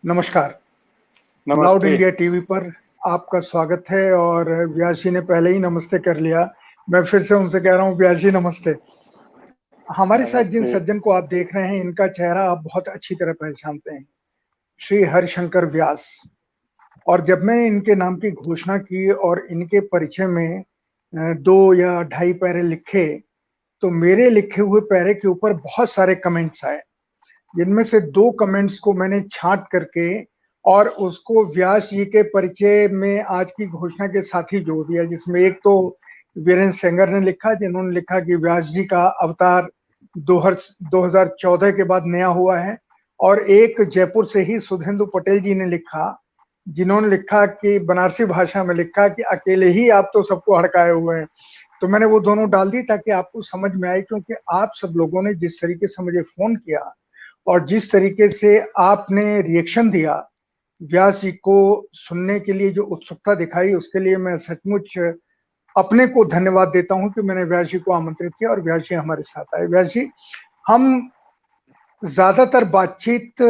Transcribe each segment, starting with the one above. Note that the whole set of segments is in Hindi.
नमस्कार। लाउड नमस्ते। इंडिया टीवी पर आपका स्वागत है और व्यास जी ने पहले ही नमस्ते कर लिया। मैं फिर से उनसे कह रहा हूँ, व्यास जी नमस्ते। हमारे साथ जिन नमस्ते। सज्जन को आप देख रहे हैं, इनका चेहरा आप बहुत अच्छी तरह पहचानते हैं, श्री हरिशंकर व्यास। और जब मैंने इनके नाम की घोषणा की और इनके परिचय में 2 या ढाई पैरे लिखे, तो मेरे लिखे हुए पैरे के ऊपर बहुत सारे कमेंट्स आए, जिनमें से 2 कमेंट्स को मैंने छाँट करके और उसको व्यास जी के परिचय में आज की घोषणा के साथ ही जोड़ दिया, जिसमें एक तो वीरेंद्र सेंगर ने लिखा, जिन्होंने लिखा कि व्यास जी का अवतार 2014 के बाद नया हुआ है, और एक जयपुर से ही सुधेंदु पटेल जी ने लिखा, जिन्होंने लिखा कि बनारसी भाषा में लिखा कि अकेले ही आप तो सबको हड़काए हुए हैं। तो मैंने वो दोनों डाल दी ताकि आपको समझ में आए, क्योंकि आप सब लोगों ने जिस तरीके से मुझे फोन किया और जिस तरीके से आपने रिएक्शन दिया, व्यास जी को सुनने के लिए जो उत्सुकता दिखाई, उसके लिए मैं सचमुच अपने को धन्यवाद देता हूं कि मैंने व्यास जी को आमंत्रित किया और व्यास जी हमारे साथ आए। व्यास जी, हम ज्यादातर बातचीत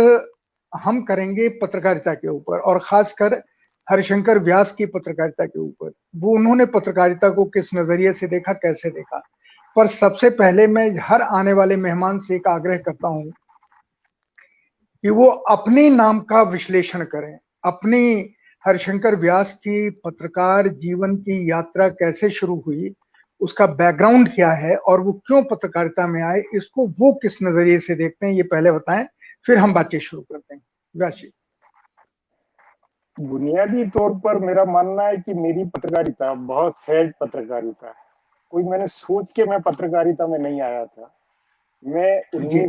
हम करेंगे पत्रकारिता के ऊपर, और खासकर हरिशंकर व्यास की पत्रकारिता के ऊपर। वो उन्होंने पत्रकारिता को किस नजरिए से देखा, कैसे देखा। पर सबसे पहले मैं हर आने वाले मेहमान से एक आग्रह करता हूं कि वो अपने नाम का विश्लेषण करें, अपनी हरिशंकर व्यास की पत्रकार जीवन की यात्रा कैसे शुरू हुई, उसका बैकग्राउंड क्या है और वो क्यों पत्रकारिता में आए, इसको वो किस नजरिए से देखते हैं, ये पहले बताएं, फिर हम बातचीत शुरू करते हैं। व्यास जी। बुनियादी तौर पर मेरा मानना है कि मेरी पत्रकारिता बहुत सहज पत्रकारिता है। कोई मैंने सोच के मैं पत्रकारिता में नहीं आया था। मैं जी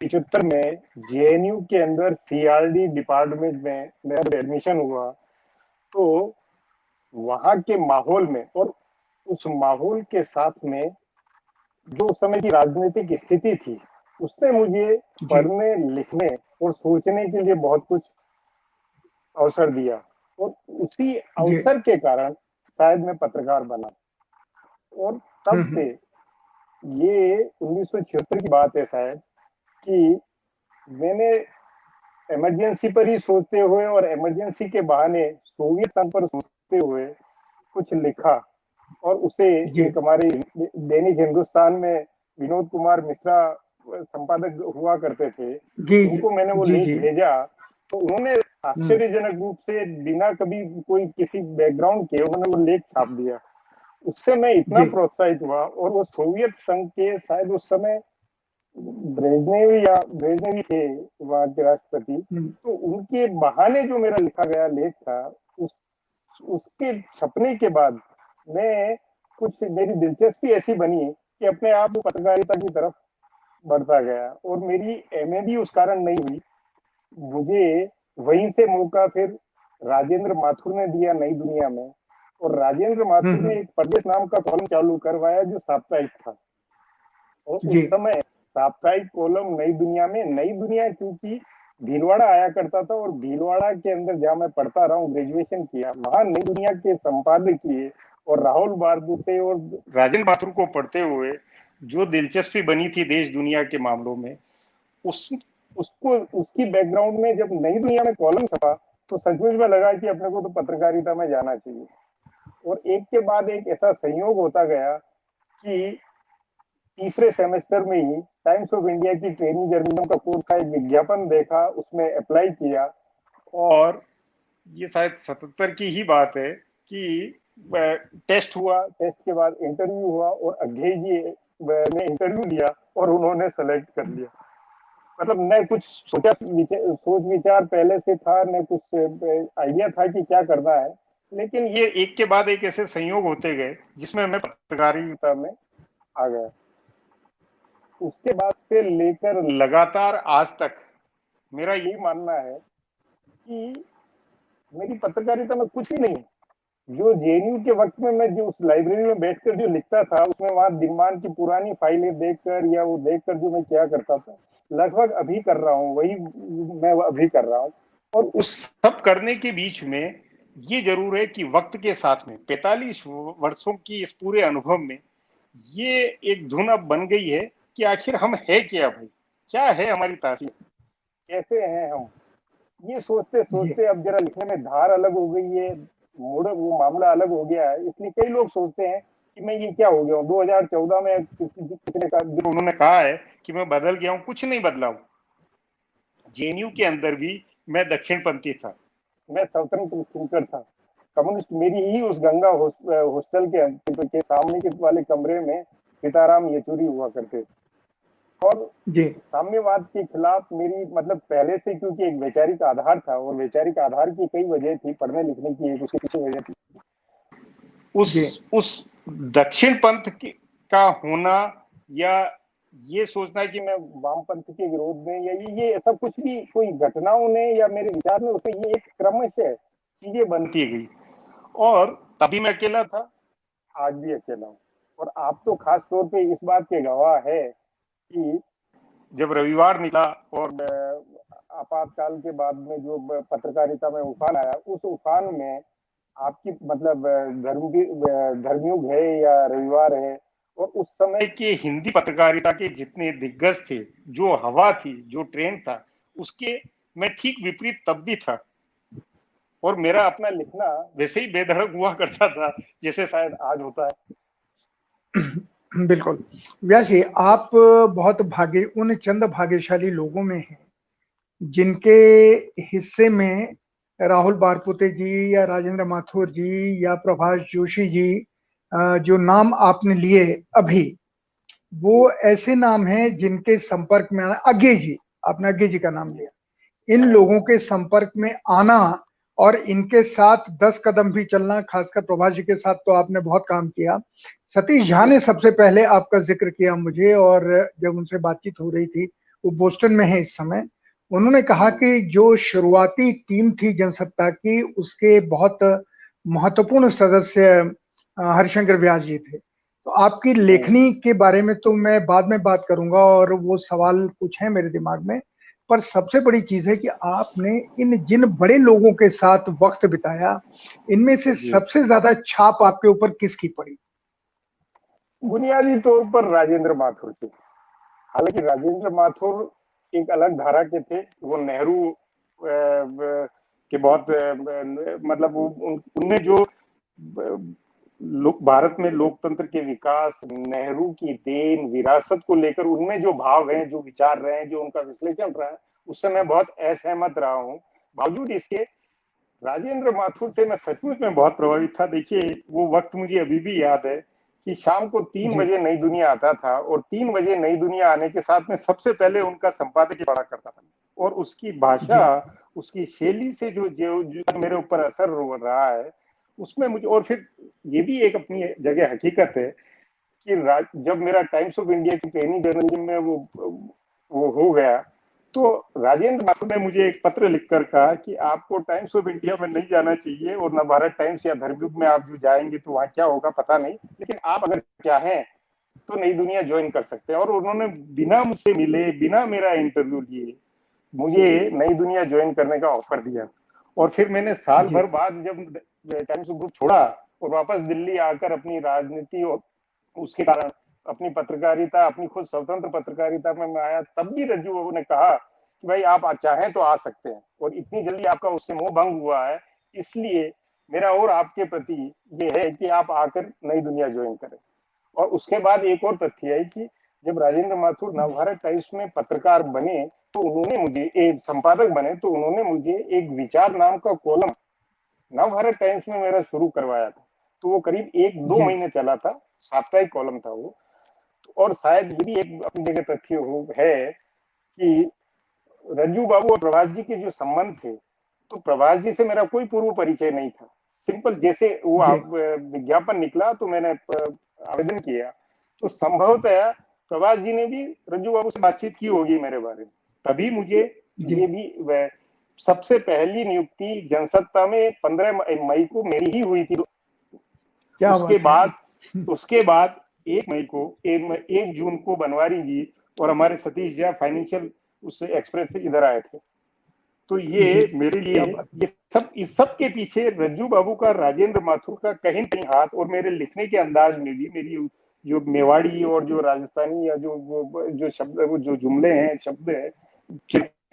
1975 में जेएनयू के अंदर सीआरडी डिपार्टमेंट में मेरा एडमिशन हुआ, तो वहां के माहौल में और उस माहौल के साथ में जो उस समय की राजनीतिक स्थिति थी, उसने मुझे जी पढ़ने, लिखने और सोचने के लिए बहुत कुछ अवसर दिया, और उसी जी। अवसर के कारण शायद मैं पत्रकार बना। और तब से, हम्म। ये 1976 की बात है शायद, कि मैंने इमरजेंसी पर ही सोचते हुए और इमरजेंसी के बहाने सोवियत संघ पर सोचते हुए कुछ लिखा, और उसे जी एक हमारे दैनिक हिंदुस्तान में विनोद कुमार मिश्रा संपादक हुआ करते थे, जी जी उनको मैंने वो जी लिंक जी। भेजा, तो उन्होंने हम्म। आश्चर्यजनक रूप से बिना कभी कोई किसी बैकग्राउंड के उन्होंने वो लेख छाप दिया। उससे मैं इतना जी। प्रोत्साहित हुआ, और वो सोवियत संघ के शायद उस समय ब्रेजनेवी थे वहां के राष्ट्रपति, हम्म। तो उनके बहाने जो मेरा लिखा गया लेख था, उस उसके छपने के बाद मैं कुछ मेरी दिलचस्पी ऐसी बनी कि अपने आप पत्रकारिता की तरफ बढ़ता गया, और मेरी एमए भी उस कारण नहीं हुई। मुझे वहीं से मौका फिर राजेंद्र माथुर ने दिया नई दुनिया में, और राजेंद्र माथुर ने हम्म। एक प्रदेश नाम का कॉलम चालू करवाया जो साप्ताहिक था। और उस जी समय साप्ताहिक कॉलम नई दुनिया में, नई दुनिया क्योंकि भीलवाड़ा आया करता था, और भीलवाड़ा के अंदर जहाँ मैं पढ़ता रहा हूँ, ग्रेजुएशन किया, वहां नई दुनिया के संपादकीय और राहुल बारदूते और राजेंद्र माथुर को पढ़ते हुए जो दिलचस्पी बनी थी देश दुनिया के मामलों में, उस उसको उसकी बैकग्राउंड में जब नई दुनिया में कॉलम छपा, तो सचमुच में लगा कि अपने को तो पत्रकारिता में जाना चाहिए। और एक के बाद एक ऐसा संयोग होता गया कि तीसरे सेमेस्टर में ही टाइम्स ऑफ इंडिया की ट्रेनिंग जर्नलिज्म का कोर्स का एक विज्ञापन देखा, उसमें अप्लाई किया, और ये शायद 77 की ही बात है कि टेस्ट हुआ, टेस्ट के बाद इंटरव्यू हुआ, और अघेय जी ने इंटरव्यू लिया और उन्होंने सेलेक्ट कर लिया। मतलब न कुछ सोच विचार पहले से था, न कुछ आइडिया था कि क्या करना है, लेकिन ये एक के बाद एक ऐसे संयोग होते गए जिसमें मैं पत्रकारिता में आ गया। उसके बाद से लेकर लगातार आज तक मेरा यही मानना है कि मेरी पत्रकारिता में कुछ भी नहीं है। जो जेएनयू के वक्त में मैं जो उस लाइब्रेरी में बैठकर जो लिखता था, उसमें वहां दिनमान की पुरानी फाइलें देखकर या वो देखकर जो मैं क्या करता था, लगभग अभी कर रहा हूँ, वही मैं अभी कर रहा हूँ। और उस सब करने के बीच में ये जरूर है कि वक्त के साथ में 45 वर्षों की इस पूरे अनुभव में ये एक धुन अब बन गई है कि आखिर हम है क्या भाई, क्या है हमारी तासीर, कैसे हैं हम। ये सोचते सोचते अब जरा लिखने में धार अलग हो गई है, मूड वो मामला अलग हो गया है। इसलिए कई लोग सोचते हैं कि मैं ये क्या हो गया हूँ। 2014 में किसी ने कहा, जो उन्होंने कहा है कि मैं बदल गया हूँ, कुछ नहीं बदला हूँ। जेएनयू के अंदर भी मैं दक्षिणपंथी था, मैं स्वतंत्र थिंकर था, कम्युनिस्ट। मेरी ही उस गंगा हॉस्टल के सामने के वाले कमरे में सीताराम येचुरी हुआ करते थे। और जी साम्यवाद के खिलाफ मेरी मतलब पहले से, क्योंकि एक वैचारिक आधार था, और वैचारिक आधार की कई वजह थी, पढ़ने लिखने की एक उसके पीछे वजह थी। उस दक्षिण पंथ का होना, या ये सोचना कि मैं वामपंथ के विरोध में, या ये ऐसा कुछ भी कोई घटनाओं ने या मेरे विचार में, उसमें ये एक क्रमशः चीजें बनती गई। और तभी मैं अकेला था, आज भी अकेला हूँ। और आप तो खास तौर पे इस बात के गवाह है कि जब रविवार निकला और आपातकाल के बाद में जो पत्रकारिता में उफान आया, उस उफान में आपकी मतलब धर्मयुग है या रविवार है, और उस समय के हिंदी पत्रकारिता के जितने दिग्गज थे, जो हवा थी, जो ट्रेंड था, उसके मैं ठीक विपरीत तब भी था। और मेरा अपना लिखना वैसे ही बेधड़क हुआ करता था जैसे शायद आज होता है। बिल्कुल। व्यास जी, आप बहुत उन चंद भाग्यशाली लोगों में हैं जिनके हिस्से में राहुल बारपुते जी या राजेंद्र माथुर जी या प्रभाष जोशी जी, जो नाम आपने लिए अभी, वो ऐसे नाम हैं जिनके संपर्क में आना, अज्ञे जी, आपने अज्ञे जी का नाम लिया, इन लोगों के संपर्क में आना और इनके साथ 10 कदम भी चलना, खासकर प्रभाष जी के साथ तो आपने बहुत काम किया। सतीश झा ने सबसे पहले आपका जिक्र किया मुझे, और जब उनसे बातचीत हो रही थी, वो बोस्टन में है इस समय, उन्होंने कहा कि जो शुरुआती टीम थी जनसत्ता की, उसके बहुत महत्वपूर्ण सदस्य हरिशंकर व्यास जी थे। तो आपकी लेखनी के बारे में तो मैं बाद में बात करूंगा, और वो सवाल कुछ है मेरे दिमाग में, पर सबसे बड़ी चीज है कि आपने इन जिन बड़े लोगों के साथ वक्त बिताया, इनमें से सबसे ज्यादा छाप आपके ऊपर किसकी पड़ी? बुनियादी तौर पर राजेंद्र माथुर की। हालांकि राजेंद्र माथुर एक अलग धारा के थे, वो नेहरू के बहुत मतलब उनमें जो भारत में लोकतंत्र के विकास, नेहरू की देन, विरासत को लेकर उनमें जो भाव हैं, जो विचार रहे हैं, जो उनका विश्लेषण रहा है, उससे मैं बहुत असहमत रहा हूँ। बावजूद इसके राजेंद्र माथुर से मैं सचमुच में बहुत प्रभावित था। देखिए, वो वक्त मुझे अभी भी याद है कि शाम को 3 बजे नई दुनिया आता था, और 3 बजे नई दुनिया आने के साथ में सबसे पहले उनका संपादकीय पढ़ा करता था। और उसकी भाषा, उसकी शैली से जो मेरे ऊपर असर हो रहा है, उसमें मुझे, और फिर ये भी एक अपनी जगह हकीकत है कि जब मेरा टाइम्स ऑफ इंडिया की ट्रेनिंग जर्नलिज्म में वो हो गया, तो राजेंद्र माथुर ने मुझे एक पत्र लिखकर कहा कि आपको टाइम्स ऑफ इंडिया में नहीं जाना चाहिए, और न भारत टाइम्स या धर्मयुग में आप जो जाएंगे तो वहां क्या होगा पता नहीं, लेकिन आप अगर चाहें तो नई दुनिया ज्वाइन कर सकते हैं। और उन्होंने बिना मुझसे मिले, बिना मेरा इंटरव्यू लिए, मुझे नई दुनिया ज्वाइन करने का ऑफर दिया। और फिर मैंने साल भर बाद जब टाइम्स ग्रुप छोड़ा और वापस दिल्ली आकर अपनी राजनीति और उसके कारण अपनी पत्रकारिता, अपनी खुद स्वतंत्र पत्रकारिता में मैं आया, तब भी रज्जू बाबू ने कहा कि भाई आप चाहें तो आ सकते हैं, और इतनी जल्दी आपका उससे मोह भंग हुआ है, इसलिए मेरा और आपके प्रति ये है कि आप आकर नई दुनिया ज्वाइन करें। और उसके बाद एक और तथ्य है कि जब राजेंद्र माथुर नवभारत टाइम्स में पत्रकार बने, तो उन्होंने मुझे एक संपादक बने, तो उन्होंने मुझे एक विचार नाम का कॉलम नवभारत टाइम्स में मेरा शुरू करवाया था। तो वो करीब 1-2 महीने चला था, साप्ताहिक कॉलम था वो। और शायद ये भी एक अपनी जगह तथ्य है कि रज्जू बाबू और प्रभाष जी के जो संबंध थे, तो प्रभाष जी से मेरा कोई पूर्व परिचय नहीं था। सिंपल जैसे वो विज्ञापन निकला तो मैंने आवेदन किया, तो संभवतः प्रभाष जी ने भी रज्जू बाबू से बातचीत की होगी मेरे बारे में, तभी मुझे ये भी सबसे पहली नियुक्ति जनसत्ता में 15 मई को मेरी ही हुई थी। उसके बाद 1 मई को 1 जून को बनवारी जी और हमारे सतीश जी फाइनेंशियल उससे एक्सप्रेस से इधर आए थे। तो ये मेरे लिए इस सब के पीछे रज्जू बाबू का, राजेंद्र माथुर का कहीं न कहीं हाथ, और मेरे लिखने के अंदाज में भी मेरी जो मेवाड़ी और जो राजस्थानी या जो शब्द, वो जो जुमले हैं, शब्द है,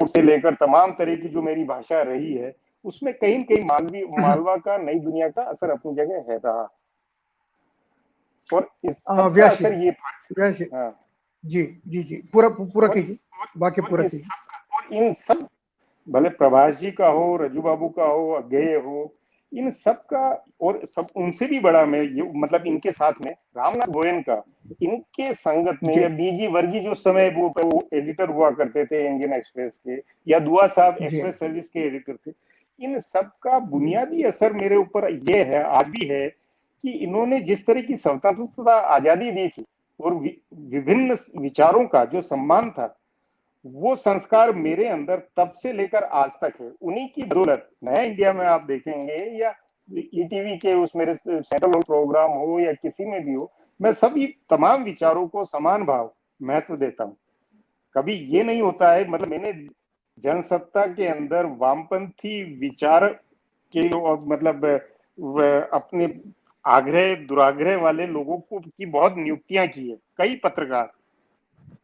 से लेकर तमाम तरह की जो मेरी भाषा रही है, उसमें कहीं न कहीं मालवा का, नई दुनिया का असर अपनी जगह है रहा। और इस सबका व्यास जी, असर ये था। व्यास जी, हाँ, जी जी जी, पूरा पूरा और कीजिए, वाक्य और पूरा इस कीजिए। सब और इन सब, भले प्रभाष जी का हो, रजू बाबू का हो, अज्ञेय हो, इन सब का, और सब उनसे भी बड़ा मैं ये मतलब इनके साथ में रामनाथ गोयन का, इनके संगत में, जी या बीजी वर्गी जो समय वो एडिटर हुआ करते थे इंडियन एक्सप्रेस के, या दुआ साहब जी एक्सप्रेस सर्विस के एडिटर थे, इन सब का जी बुनियादी असर मेरे ऊपर ये है, आज भी है, कि इन्होंने जिस तरह की स्वतंत्रता आजादी दी थी, और विभिन्न विचारों का जो सम्मान था, वो संस्कार मेरे अंदर तब से लेकर आज तक है। उन्हीं की बदौलत नया इंडिया में आप देखेंगे, या ईटीवी के उस मेरे सेंट्रल प्रोग्राम हो, या किसी में भी हो, मैं सभी तमाम विचारों को समान भाव महत्व देता हूँ। कभी ये नहीं होता है, मतलब मैंने जनसत्ता के अंदर वामपंथी विचार के, और मतलब अपने आग्रह दुराग्रह वाले लोगों को की बहुत नियुक्तियां की है। कई पत्रकार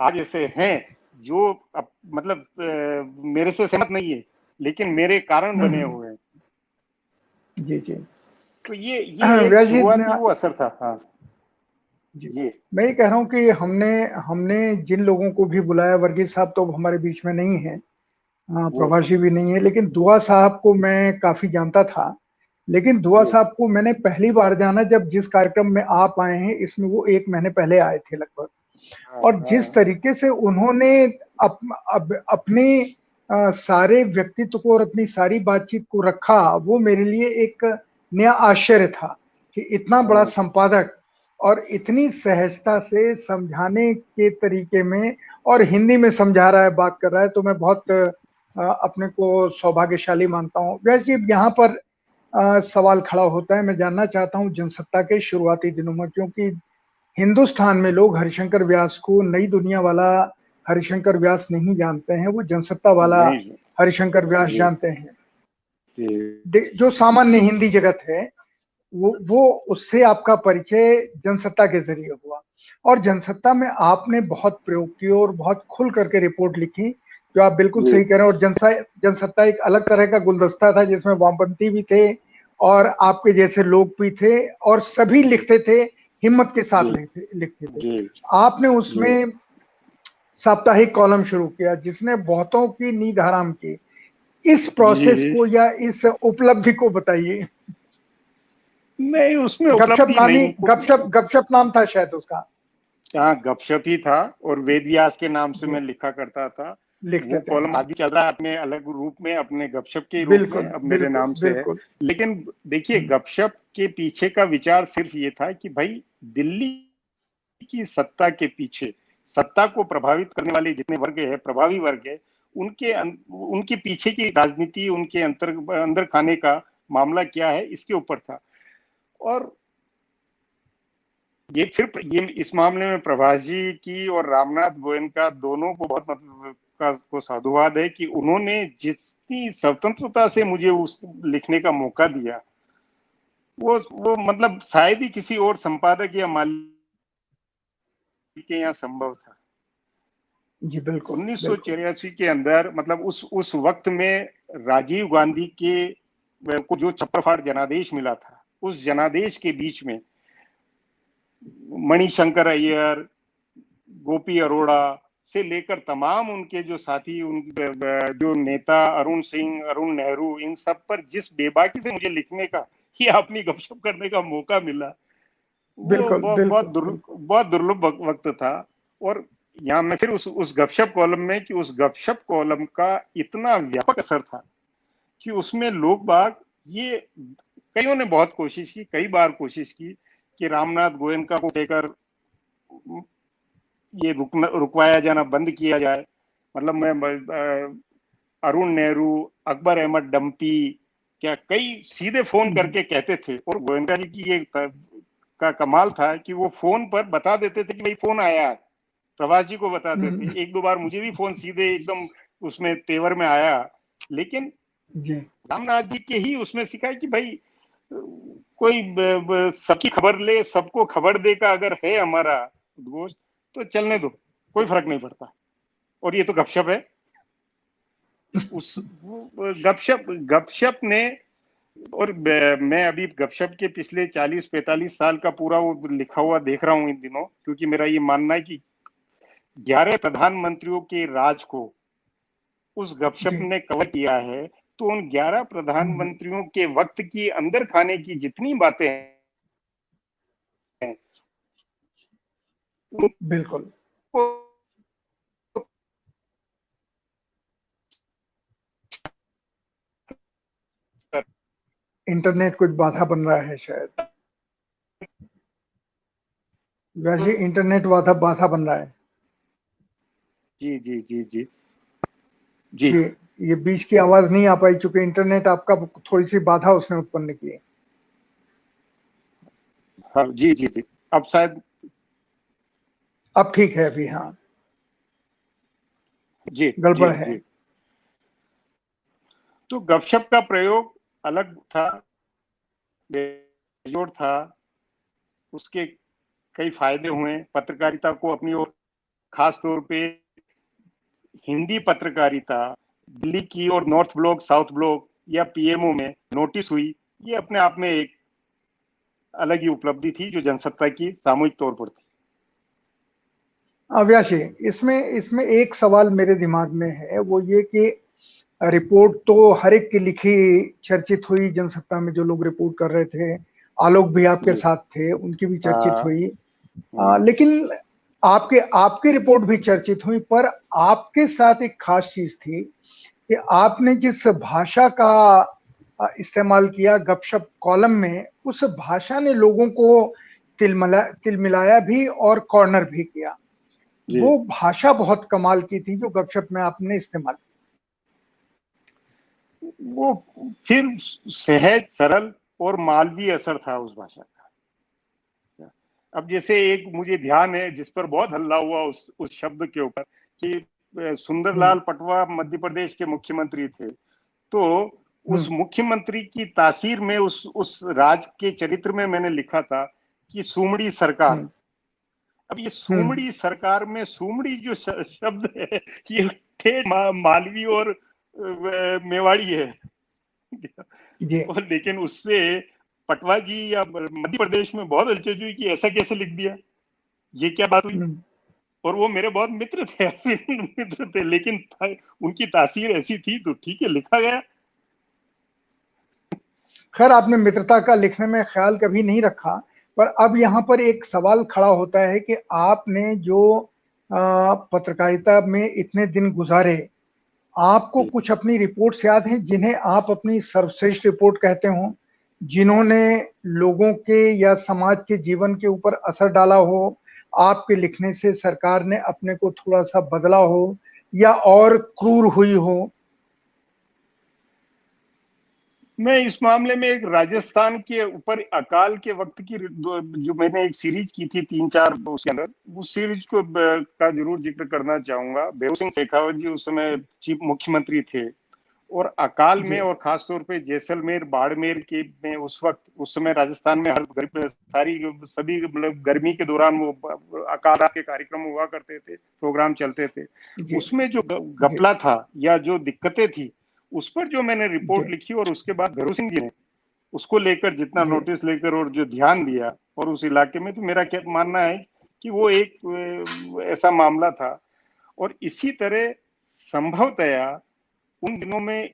आज ऐसे हैं जो मतलब मेरे से सहमत नहीं है, लेकिन मेरे कारण बने हम्म, हुए हैं। जी जी। तो ये एक व्यास जी, शुरुआती वो असर था। हाँ जी, जी मैं ये कह रहा हूँ कि हमने हमने जिन लोगों को भी बुलाया, वर्गीज साहब तो हमारे बीच में नहीं है, जी प्रभाषी भी नहीं है, लेकिन दुआ साहब को मैं काफी जानता था। लेकिन दुआ जी। साहब को मैंने पहली बार जाना जब जिस कार्यक्रम में आप आए हैं, इसमें वो 1 महीने पहले आए थे लगभग। हाँ और जिस हाँ तरीके से उन्होंने अपने सारे व्यक्तित्व को और अपनी सारी बातचीत को रखा, वो मेरे लिए एक नया आश्चर्य था कि इतना बड़ा हाँ संपादक और इतनी सहजता से समझाने के तरीके में, और हिंदी में समझा रहा है, बात कर रहा है, तो मैं बहुत अपने को सौभाग्यशाली मानता हूँ। वैसे यहाँ पर सवाल खड़ा होता है, मैं जानना चाहता हूँ जनसत्ता के शुरुआती दिनों में, क्योंकि हिंदुस्तान में लोग हरिशंकर व्यास को नई दुनिया वाला हरिशंकर व्यास नहीं जानते हैं, वो जनसत्ता वाला नहीं हरिशंकर व्यास जी जानते हैं। जी जो सामान्य हिंदी जगत है, वो उससे आपका परिचय जनसत्ता के जरिए हुआ। और जनसत्ता में आपने बहुत प्रयोग किए और बहुत खुल करके रिपोर्ट लिखी, जो आप बिल्कुल जी सही कह रहे हैं। और जनसत्ता एक अलग तरह का गुलदस्ता था, जिसमें वामपंथी भी थे और आपके जैसे लोग भी थे, और सभी लिखते थे, हिम्मत के साथ जी लिखते थे। जी आपने जी उसमें साप्ताहिक कॉलम शुरू किया, जिसने बहुतों की नींद हराम की। इस जी प्रोसेस जी। को या इस उपलब्धि को बताइए। नहीं, उसमें गपशप उपलब्धि नामी, नहीं। गपशप नाम था शायद उसका। हाँ, गपशप ही था, और वेद व्यास के नाम से मैं जी, लिखा करता था। लिखते वो थे, कॉलम हाँ। आज भी चल रहा है, अपने अलग रूप में, अपने गपशप के रूप में, बिल्कुल अब मेरे बिल्कुल नाम से है। बिल्कुल। लेकिन देखिए, गपशप के पीछे का विचार सिर्फ ये था कि भाई, दिल्ली की सत्ता के पीछे, सत्ता को प्रभावित करने वाले जितने वर्ग है, प्रभावी वर्ग है, उनके पीछे की राजनीति, उनके अंदर खाने का मामला क्या है, इसके ऊपर था। और ये इस मामले में प्रभाष जी की और रामनाथ गोयनका दोनों को बहुत मतलब को साधुवाद है कि उन्होंने जितनी स्वतंत्रता से मुझे उस लिखने का मौका दिया, वो मतलब शायद ही किसी और संपादक या मालिक के यहाँ संभव था। जी बिल्कुल बिल्कुल। 1984 के अंदर, मतलब उस वक्त में राजीव गांधी के को जो छप्परफाड़ जनादेश मिला था, उस जनादेश के बीच में मणिशंकर अय्यर, गोपी अरोड़ा से लेकर तमाम उनके जो साथी, उन जो नेता, अरुण सिंह, अरुण नेहरू, इन सब पर जिस बेबाकी से मुझे लिखने का या अपनी गपशप करने का मौका मिला, वो बिल्कुल बिल्कुल बिल्कुल। बहुत दुर्लभ वक्त था। और यहाँ मैं फिर उस गपशप कॉलम में, कि उस गपशप कॉलम का इतना व्यापक असर था कि उसमें लोग बाग, ये कईयों ने बहुत कोशिश की, कई बार कोशिश की कि रामनाथ गोयनका को लेकर ये रुकवाया जाना बंद किया जाए। मतलब मैं अरुण नेहरू, अकबर अहमद डम्पी, क्या कई सीधे फोन करके कहते थे। और गोयनका जी की ये का कमाल था कि वो फोन पर बता देते थे कि भाई फोन आया है, प्रभाष जी को बताते थे। हम्म, एक दो बार मुझे भी फोन सीधे एकदम उसमें तेवर में आया। लेकिन जी रामनाथ जी के ही उसमें सिखाया कि भाई, कोई सबकी खबर ले, सबको खबर दे का अगर है हमारा उद्घोष, तो चलने दो, कोई फर्क नहीं पड़ता। और ये तो गपशप है। उस गपशप गपशप ने, और मैं अभी गपशप के पिछले 40-45 साल का पूरा वो लिखा हुआ देख रहा हूँ इन दिनों, क्योंकि मेरा ये मानना है कि 11 प्रधानमंत्रियों के राज को उस गपशप जी। ने कवर किया है। तो उन 11 प्रधानमंत्रियों के वक्त की अंदर खाने की जितनी बातें हैं बिल्कुल। उनको इंटरनेट कुछ बाधा बन रहा है शायद। वैसे इंटरनेट बाधा बाधा बन रहा है। जी जी जी जी जी। ये ये बीच की आवाज नहीं आ पाई क्योंकि इंटरनेट आपका थोड़ी सी बाधा उसने उत्पन्न की। हाँ जी जी जी। अब शायद अब ठीक है अभी, हाँ। जी जी गड़बड़ है। जी। तो गपशप का प्रयोग अलग था, बेजोड़ था, उसके कई फायदे हुए पत्रकारिता को अपनी ओर, खास तौर पे हिंदी पत्रकारिता दिल्ली की और नॉर्थ ब्लॉक साउथ ब्लॉक या पीएमओ में नोटिस हुई। ये अपने आप में एक अलग ही उपलब्धि थी जो जनसत्ता की सामूहिक तौर पर थी। अव्याशी, इसमें इसमें एक सवाल मेरे दिमाग में है, वो ये कि रिपोर्ट तो हर एक की लिखी चर्चित हुई, जनसत्ता में जो लोग रिपोर्ट कर रहे थे, आलोक भी आपके जी साथ थे, उनकी भी चर्चित हाँ। हुई। लेकिन आपके आपकी रिपोर्ट भी चर्चित हुई, पर आपके साथ एक खास चीज थी कि आपने जिस भाषा का इस्तेमाल किया गपशप कॉलम में, उस भाषा ने लोगों को तिलमिलाया भी और कॉर्नर भी किया। जी। वो भाषा बहुत कमाल की थी जो गपशप में आपने इस्तेमाल की। वो फिर सहज सरल और मालवी असर था उस भाषा का। अब जैसे एक मुझे ध्यान है जिस पर बहुत हल्ला हुआ उस शब्द के ऊपर, कि सुंदरलाल पटवा मध्य प्रदेश के मुख्यमंत्री थे। तो उस हम्म। मुख्यमंत्री की तासीर में उस राज के चरित्र में मैंने लिखा था कि सुमड़ी सरकार। हम्म। अब ये हम्म। सुमड़ी सरकार में सुमड़ी जो शब्द है, ये ठेठ मालवी और मेवाड़ी है। जी। और लेकिन उससे पटवा जी या मध्य प्रदेश में बहुत हलचल हुई कि ऐसा कैसे लिख दिया, ये क्या बात हुई। हम्म। और वो मेरे बहुत मित्र थे मित्र थे, लेकिन उनकी तासीर ऐसी थी तो ठीक है, लिखा गया। खैर, आपने मित्रता का लिखने में ख्याल कभी नहीं रखा, पर अब यहाँ पर एक सवाल खड़ा होता है कि आपने जो पत्रकारिता में इतने दिन गुजारे, आपको जी कुछ अपनी रिपोर्ट्स याद हैं जिन्हें आप अपनी सर्वश्रेष्ठ रिपोर्ट कहते हो, जिन्होंने लोगों के या समाज के जीवन के ऊपर असर डाला हो, आपके लिखने से सरकार ने अपने को थोड़ा सा बदला हो या और क्रूर हुई हो? मैं इस मामले में एक राजस्थान के ऊपर अकाल के वक्त की जो मैंने एक सीरीज की थी 3-4 उसके अंदर, उस सीरीज को का जरूर जिक्र करना चाहूंगा। भैरव सिंह शेखावत जी उस समय चीफ मुख्यमंत्री थे, और अकाल में जी। और खासतौर पे जैसलमेर बाड़मेर के में उस वक्त उस समय राजस्थान में हर सारी सभी मतलब गर्मी के दौरान वो अकाल रात के कार्यक्रम हुआ करते थे, प्रोग्राम चलते थे। जी। उसमें जो जी। गपला था या जो दिक्कतें थी, उस पर जो मैंने जी। रिपोर्ट लिखी, और उसके बाद भैरव सिंह जी ने उसको लेकर जितना जी। नोटिस लेकर और जो ध्यान दिया, और उस इलाके में तो मेरा क्या मानना है कि वो एक ऐसा मामला था। और इसी तरह संभवतया उन दिनों में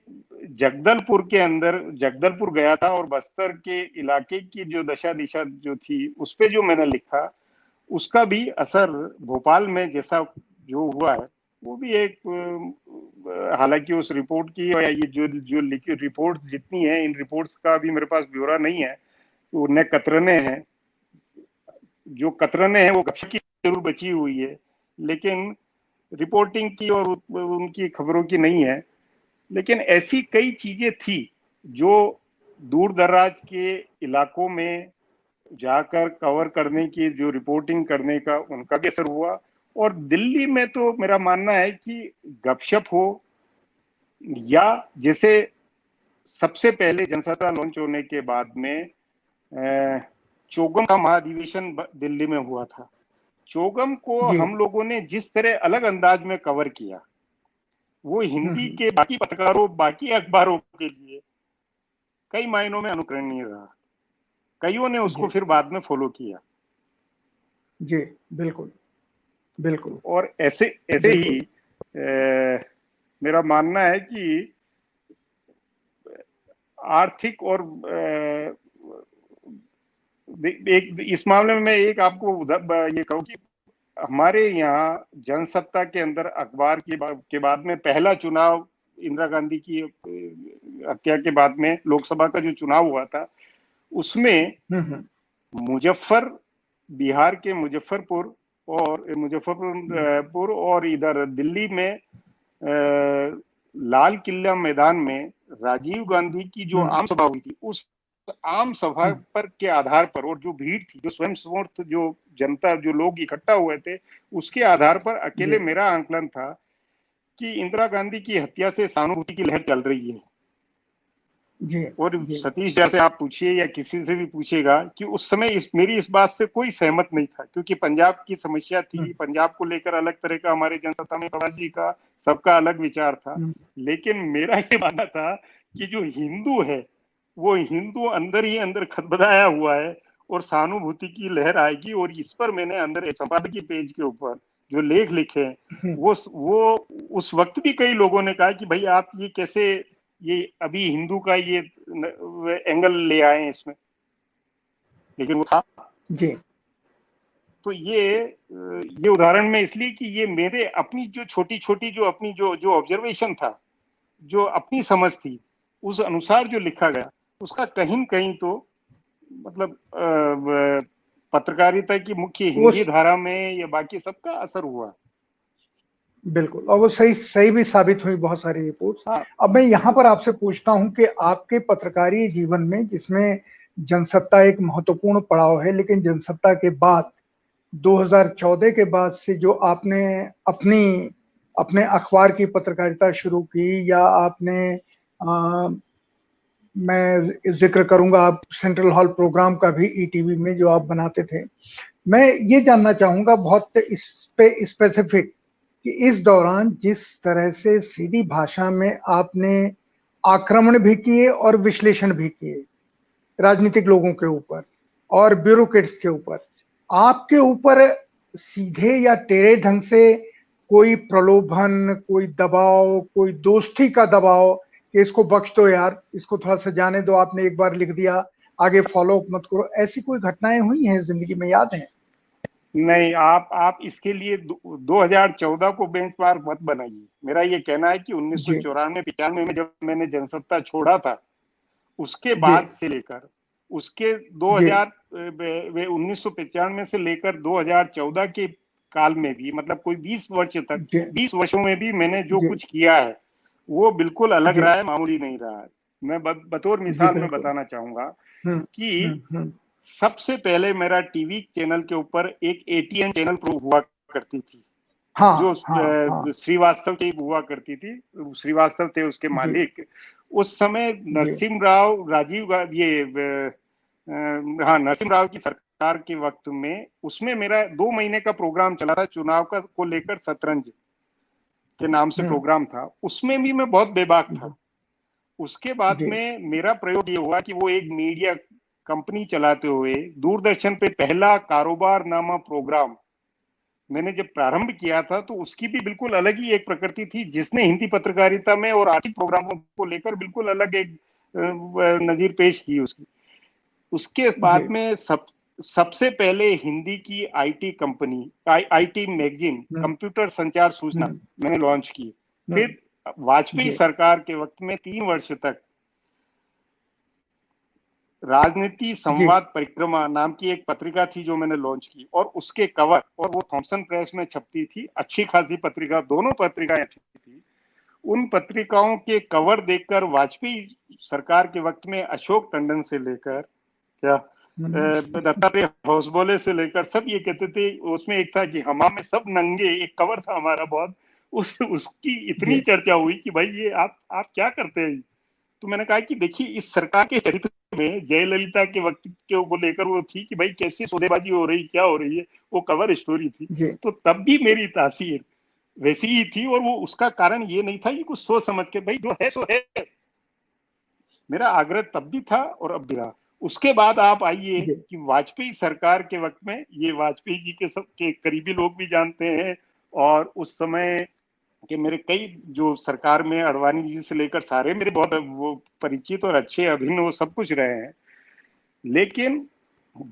जगदलपुर के अंदर, जगदलपुर गया था और बस्तर के इलाके की जो दशा दिशा जो थी उस पे जो मैंने लिखा, उसका भी असर भोपाल में जैसा जो हुआ है वो भी एक हालांकि उस रिपोर्ट की, या ये जो जो लिखी रिपोर्ट जितनी है, इन रिपोर्ट्स का भी मेरे पास ब्यौरा नहीं है, उनने कतरने हैं, जो कतरने हैं वो गपशप की जरूर बची हुई है, लेकिन रिपोर्टिंग की और उनकी खबरों की नहीं है। लेकिन ऐसी कई चीजें थी जो दूर दराज के इलाकों में जाकर कवर करने की, जो रिपोर्टिंग करने का उनका भी असर हुआ। और दिल्ली में तो मेरा मानना है कि गपशप हो, या जैसे सबसे पहले जनसत्ता लॉन्च होने के बाद में चोगम का महाधिवेशन दिल्ली में हुआ था। चोगम को जी। हम लोगों ने जिस तरह अलग अंदाज में कवर किया, वो हिंदी के बाकी पत्रकारों, बाकी अखबारों के लिए कई मायनों में अनुकरणीय रहा। कईयों ने उसको फिर बाद में फॉलो किया। जी बिल्कुल बिल्कुल। और ऐसे ऐसे ही मेरा मानना है कि आर्थिक और एक इस मामले में मैं एक आपको ये कहूँ कि हमारे यहाँ जनसत्ता के अंदर अखबार के बाद में पहला चुनाव इंदिरा गांधी की हत्या के बाद में लोकसभा का जो चुनाव हुआ था, उसमें बिहार के मुजफ्फरपुर और इधर दिल्ली में लाल किला मैदान में राजीव गांधी की जो आम सभा हुई थी, उस आम सभा पर के आधार पर और जो भीड़ थी, जो स्वयं समर्थ जो जनता, जो लोग इकट्ठा हुए थे, उसके आधार पर अकेले मेरा आंकलन था कि इंदिरा गांधी की हत्या से सहानुभूति की लहर चल रही है। और सतीश जैसे आप पूछिए या किसी से भी पूछेगा कि उस समय मेरी इस बात से कोई सहमत नहीं था, क्योंकि पंजाब की समस्या थी, पंजाब को लेकर अलग तरह का हमारे जनसत्ता में प्रकाश जी का सबका अलग विचार था। लेकिन मेरा ये मानना था कि जो हिंदू है वो हिंदू अंदर ही अंदर खदबदाया हुआ है और सहानुभूति की लहर आएगी। और इस पर मैंने अंदर एक संपादकीय पेज के ऊपर जो लेख लिखे वो उस वक्त भी कई लोगों ने कहा कि भाई आप ये कैसे ये अभी हिंदू का ये एंगल ले आए हैं इसमें, लेकिन वो था जी। तो ये उदाहरण में इसलिए कि ये मेरे अपनी जो छोटी छोटी जो अपनी जो ऑब्जर्वेशन था, जो अपनी समझ थी, उस अनुसार जो लिखा गया, उसका कहीं कहीं तो मतलब पत्रकारिता की मुख्य हिंदी धारा में या बाकी सबका असर हुआ। बिल्कुल, और वो सही भी साबित हुई बहुत सारी रिपोर्ट्स। अब मैं यहाँ पर आपसे पूछता हूँ कि आपके पत्रकारीय जीवन में, जिसमें जनसत्ता एक महत्वपूर्ण पड़ाव है, लेकिन जनसत्ता के बाद 2014 के बाद से जो आपने अपने अखबार की पत्रकारिता शुरू की, या आपने मैं जिक्र करूंगा आप सेंट्रल हॉल प्रोग्राम का भी ईटीवी में जो आप बनाते थे, मैं ये जानना चाहूंगा बहुत इस पे स्पेसिफिक कि इस दौरान जिस तरह से सीधी भाषा में आपने आक्रमण भी किए और विश्लेषण भी किए राजनीतिक लोगों के ऊपर और ब्यूरोक्रेट्स के ऊपर, आपके ऊपर सीधे या टेढ़े ढंग से कोई प्रलोभन, कोई दबाव, कोई दोस्ती का दबाव कि इसको बख्श दो यार, इसको थोड़ा सा जाने दो, आपने एक बार लिख दिया, आगे फॉलो अप मत करो, ऐसी कोई घटनाएं हुई हैं जिंदगी में, याद है? नहीं, आप इसके लिए 2014 को बेंचमार्क मत बनाइए। मेरा ये कहना है कि 1994-95 में जब मैंने जनसत्ता छोड़ा था, उसके बाद से लेकर उसके 1995 से लेकर 2014 के काल में भी, मतलब कोई 20 वर्ष तक, 20 वर्षों में भी मैंने जो कुछ किया है वो बिल्कुल अलग रहा है, मामूली नहीं रहा है। मैं बतौर मिसाल में बताना चाहूंगा कि सबसे पहले मेरा टीवी चैनल के ऊपर एक एटीएन चैनल प्रो हुआ करती थी, जो श्रीवास्तव की हुआ करती थी, श्रीवास्तव थे उसके मालिक। उस समय नरसिम्हा राव नरसिम्हा राव की सरकार के वक्त में उसमें मेरा 2 महीने का प्रोग्राम चला था, चुनाव का को लेकर शतरंज के नाम से प्रोग्राम था। उसमें भी मैं बहुत बेबाक था। उसके बाद में मेरा प्रयोग ये हुआ कि वो एक मीडिया कंपनी चलाते हुए दूरदर्शन पे पहला कारोबार नामा प्रोग्राम मैंने जब प्रारंभ किया था, तो उसकी भी बिल्कुल अलग ही एक प्रकृति थी, जिसने हिंदी पत्रकारिता में और आर्थिक प्रोग्रामों को लेकर बिल्कुल अलग एक नजीर पेश की उसकी। उसके बाद में सबसे पहले हिंदी की IT company, IT magazine, computer संचार सूचना मैंने लॉन्च की। फिर वाजपेयी सरकार के वक्त में 3 वर्ष तक राजनीति संवाद परिक्रमा नाम की एक पत्रिका थी जो मैंने लॉन्च की, और उसके कवर, और वो थॉमसन प्रेस में छपती थी, अच्छी खासी पत्रिका, दोनों पत्रिकाएं अच्छी थी। उन पत्रिकाओं के कवर देखकर वाजपेयी सरकार के वक्त में अशोक टंडन से लेकर दत्तात्रेय होसबोले से लेकर सब ये कहते थे, उसमें एक था कि हमाम में सब नंगे, एक कवर था हमारा बहुत, उसकी इतनी चर्चा हुई कि भाई ये आप क्या करते हैं। तो मैंने कहा कि देखिए, इस सरकार के चरित्र में जयललिता के वक्त को लेकर वो थी कि भाई कैसे सौदेबाजी हो रही, क्या हो रही है, वो कवर स्टोरी थी। तो तब भी मेरी तासीर वैसी ही थी, और वो उसका कारण ये नहीं था कि कुछ सोच समझ के, भाई जो है सो है। मेरा आग्रह तब भी था और अब भी रहा। उसके बाद आप आइए कि वाजपेयी सरकार के वक्त में, ये वाजपेयी जी के सबके करीबी लोग भी जानते हैं, और उस समय के मेरे कई जो सरकार में अडवाणी जी से लेकर सारे मेरे बहुत वो परिचित और अच्छे अभिन्न वो सब कुछ रहे हैं। लेकिन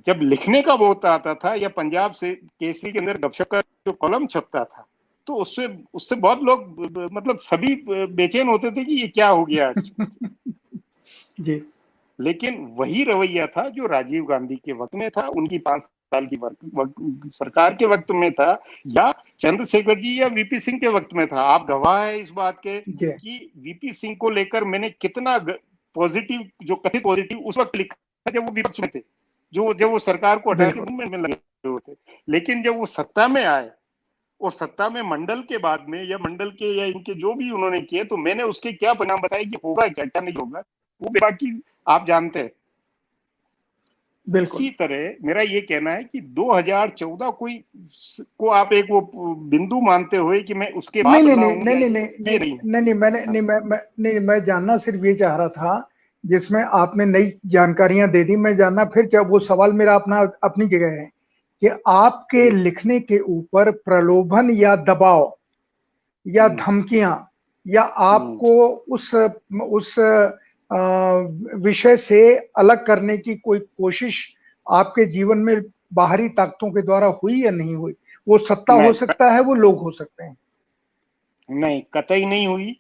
जब लिखने का वक्त आता था, या पंजाब से केसरी के अंदर गपशप का जो कॉलम छपता था, तो उससे उससे बहुत लोग, मतलब सभी बेचैन होते थे कि ये क्या हो गया आज। जी। लेकिन वही रवैया था जो राजीव गांधी के वक्त में था, उनकी 5 साल की सरकार के वक्त में था, या चंद्रशेखर जी या वीपी सिंह के वक्त में था। आप गवाह है इस बात के कि वीपी सिंह को लेकर मैंने कितना पॉजिटिव, जो कथित पॉजिटिव उस वक्त लिखा जब वो विपक्ष में थे, जब वो सरकार को हटाने में लगे हुए थे। लेकिन जब वो सत्ता में आए, और सत्ता में मंडल के बाद में, या मंडल के या इनके जो भी उन्होंने किए, तो मैंने उसके क्या परिणाम बताए कि होगा क्या क्या नहीं होगा, वो बाकी आप जानते हैं। इसी तरह मेरा ये कहना है कि 2014 को आप एक वो बिंदु मानते हुए कि मैं उसके बाद मैं जानना सिर्फ ये चाह रहा था, जिसमें आपने नई जानकारियां दे दी। मैं जानना फिर, जब वो सवाल मेरा अपनी जगह है कि आपके लिखने के ऊपर प्रलोभन या दबाव या धमकियां, या आपको उस विषय से अलग करने की कोई कोशिश आपके जीवन में बाहरी ताकतों के द्वारा हुई या नहीं हुई? वो सत्ता हो सकता है, वो लोग हो सकते हैं। नहीं, कतई नहीं हुई।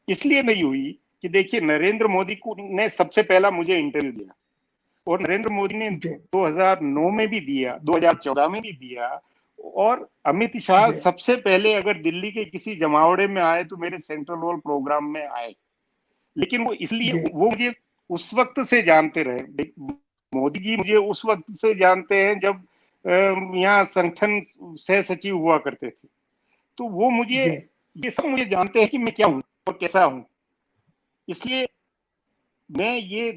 इसलिए नहीं हुई कि देखिए, नरेंद्र मोदी को ने सबसे पहला मुझे इंटरव्यू दिया, और नरेंद्र मोदी ने 2009 में भी दिया, 2014 में भी दिया, और अमित शाह सबसे पहले अगर दिल्ली के किसी जमावड़े में आए तो मेरे सेंट्रल हॉल प्रोग्राम में आए। लेकिन वो इसलिए, वो मुझे उस वक्त से जानते रहे, मोदी जी मुझे उस वक्त से जानते हैं जब यहाँ संगठन सह सचिव हुआ करते थे, तो वो मुझे ये सब मुझे जानते हैं कि मैं क्या हूं और कैसा हूं। इसलिए मैं ये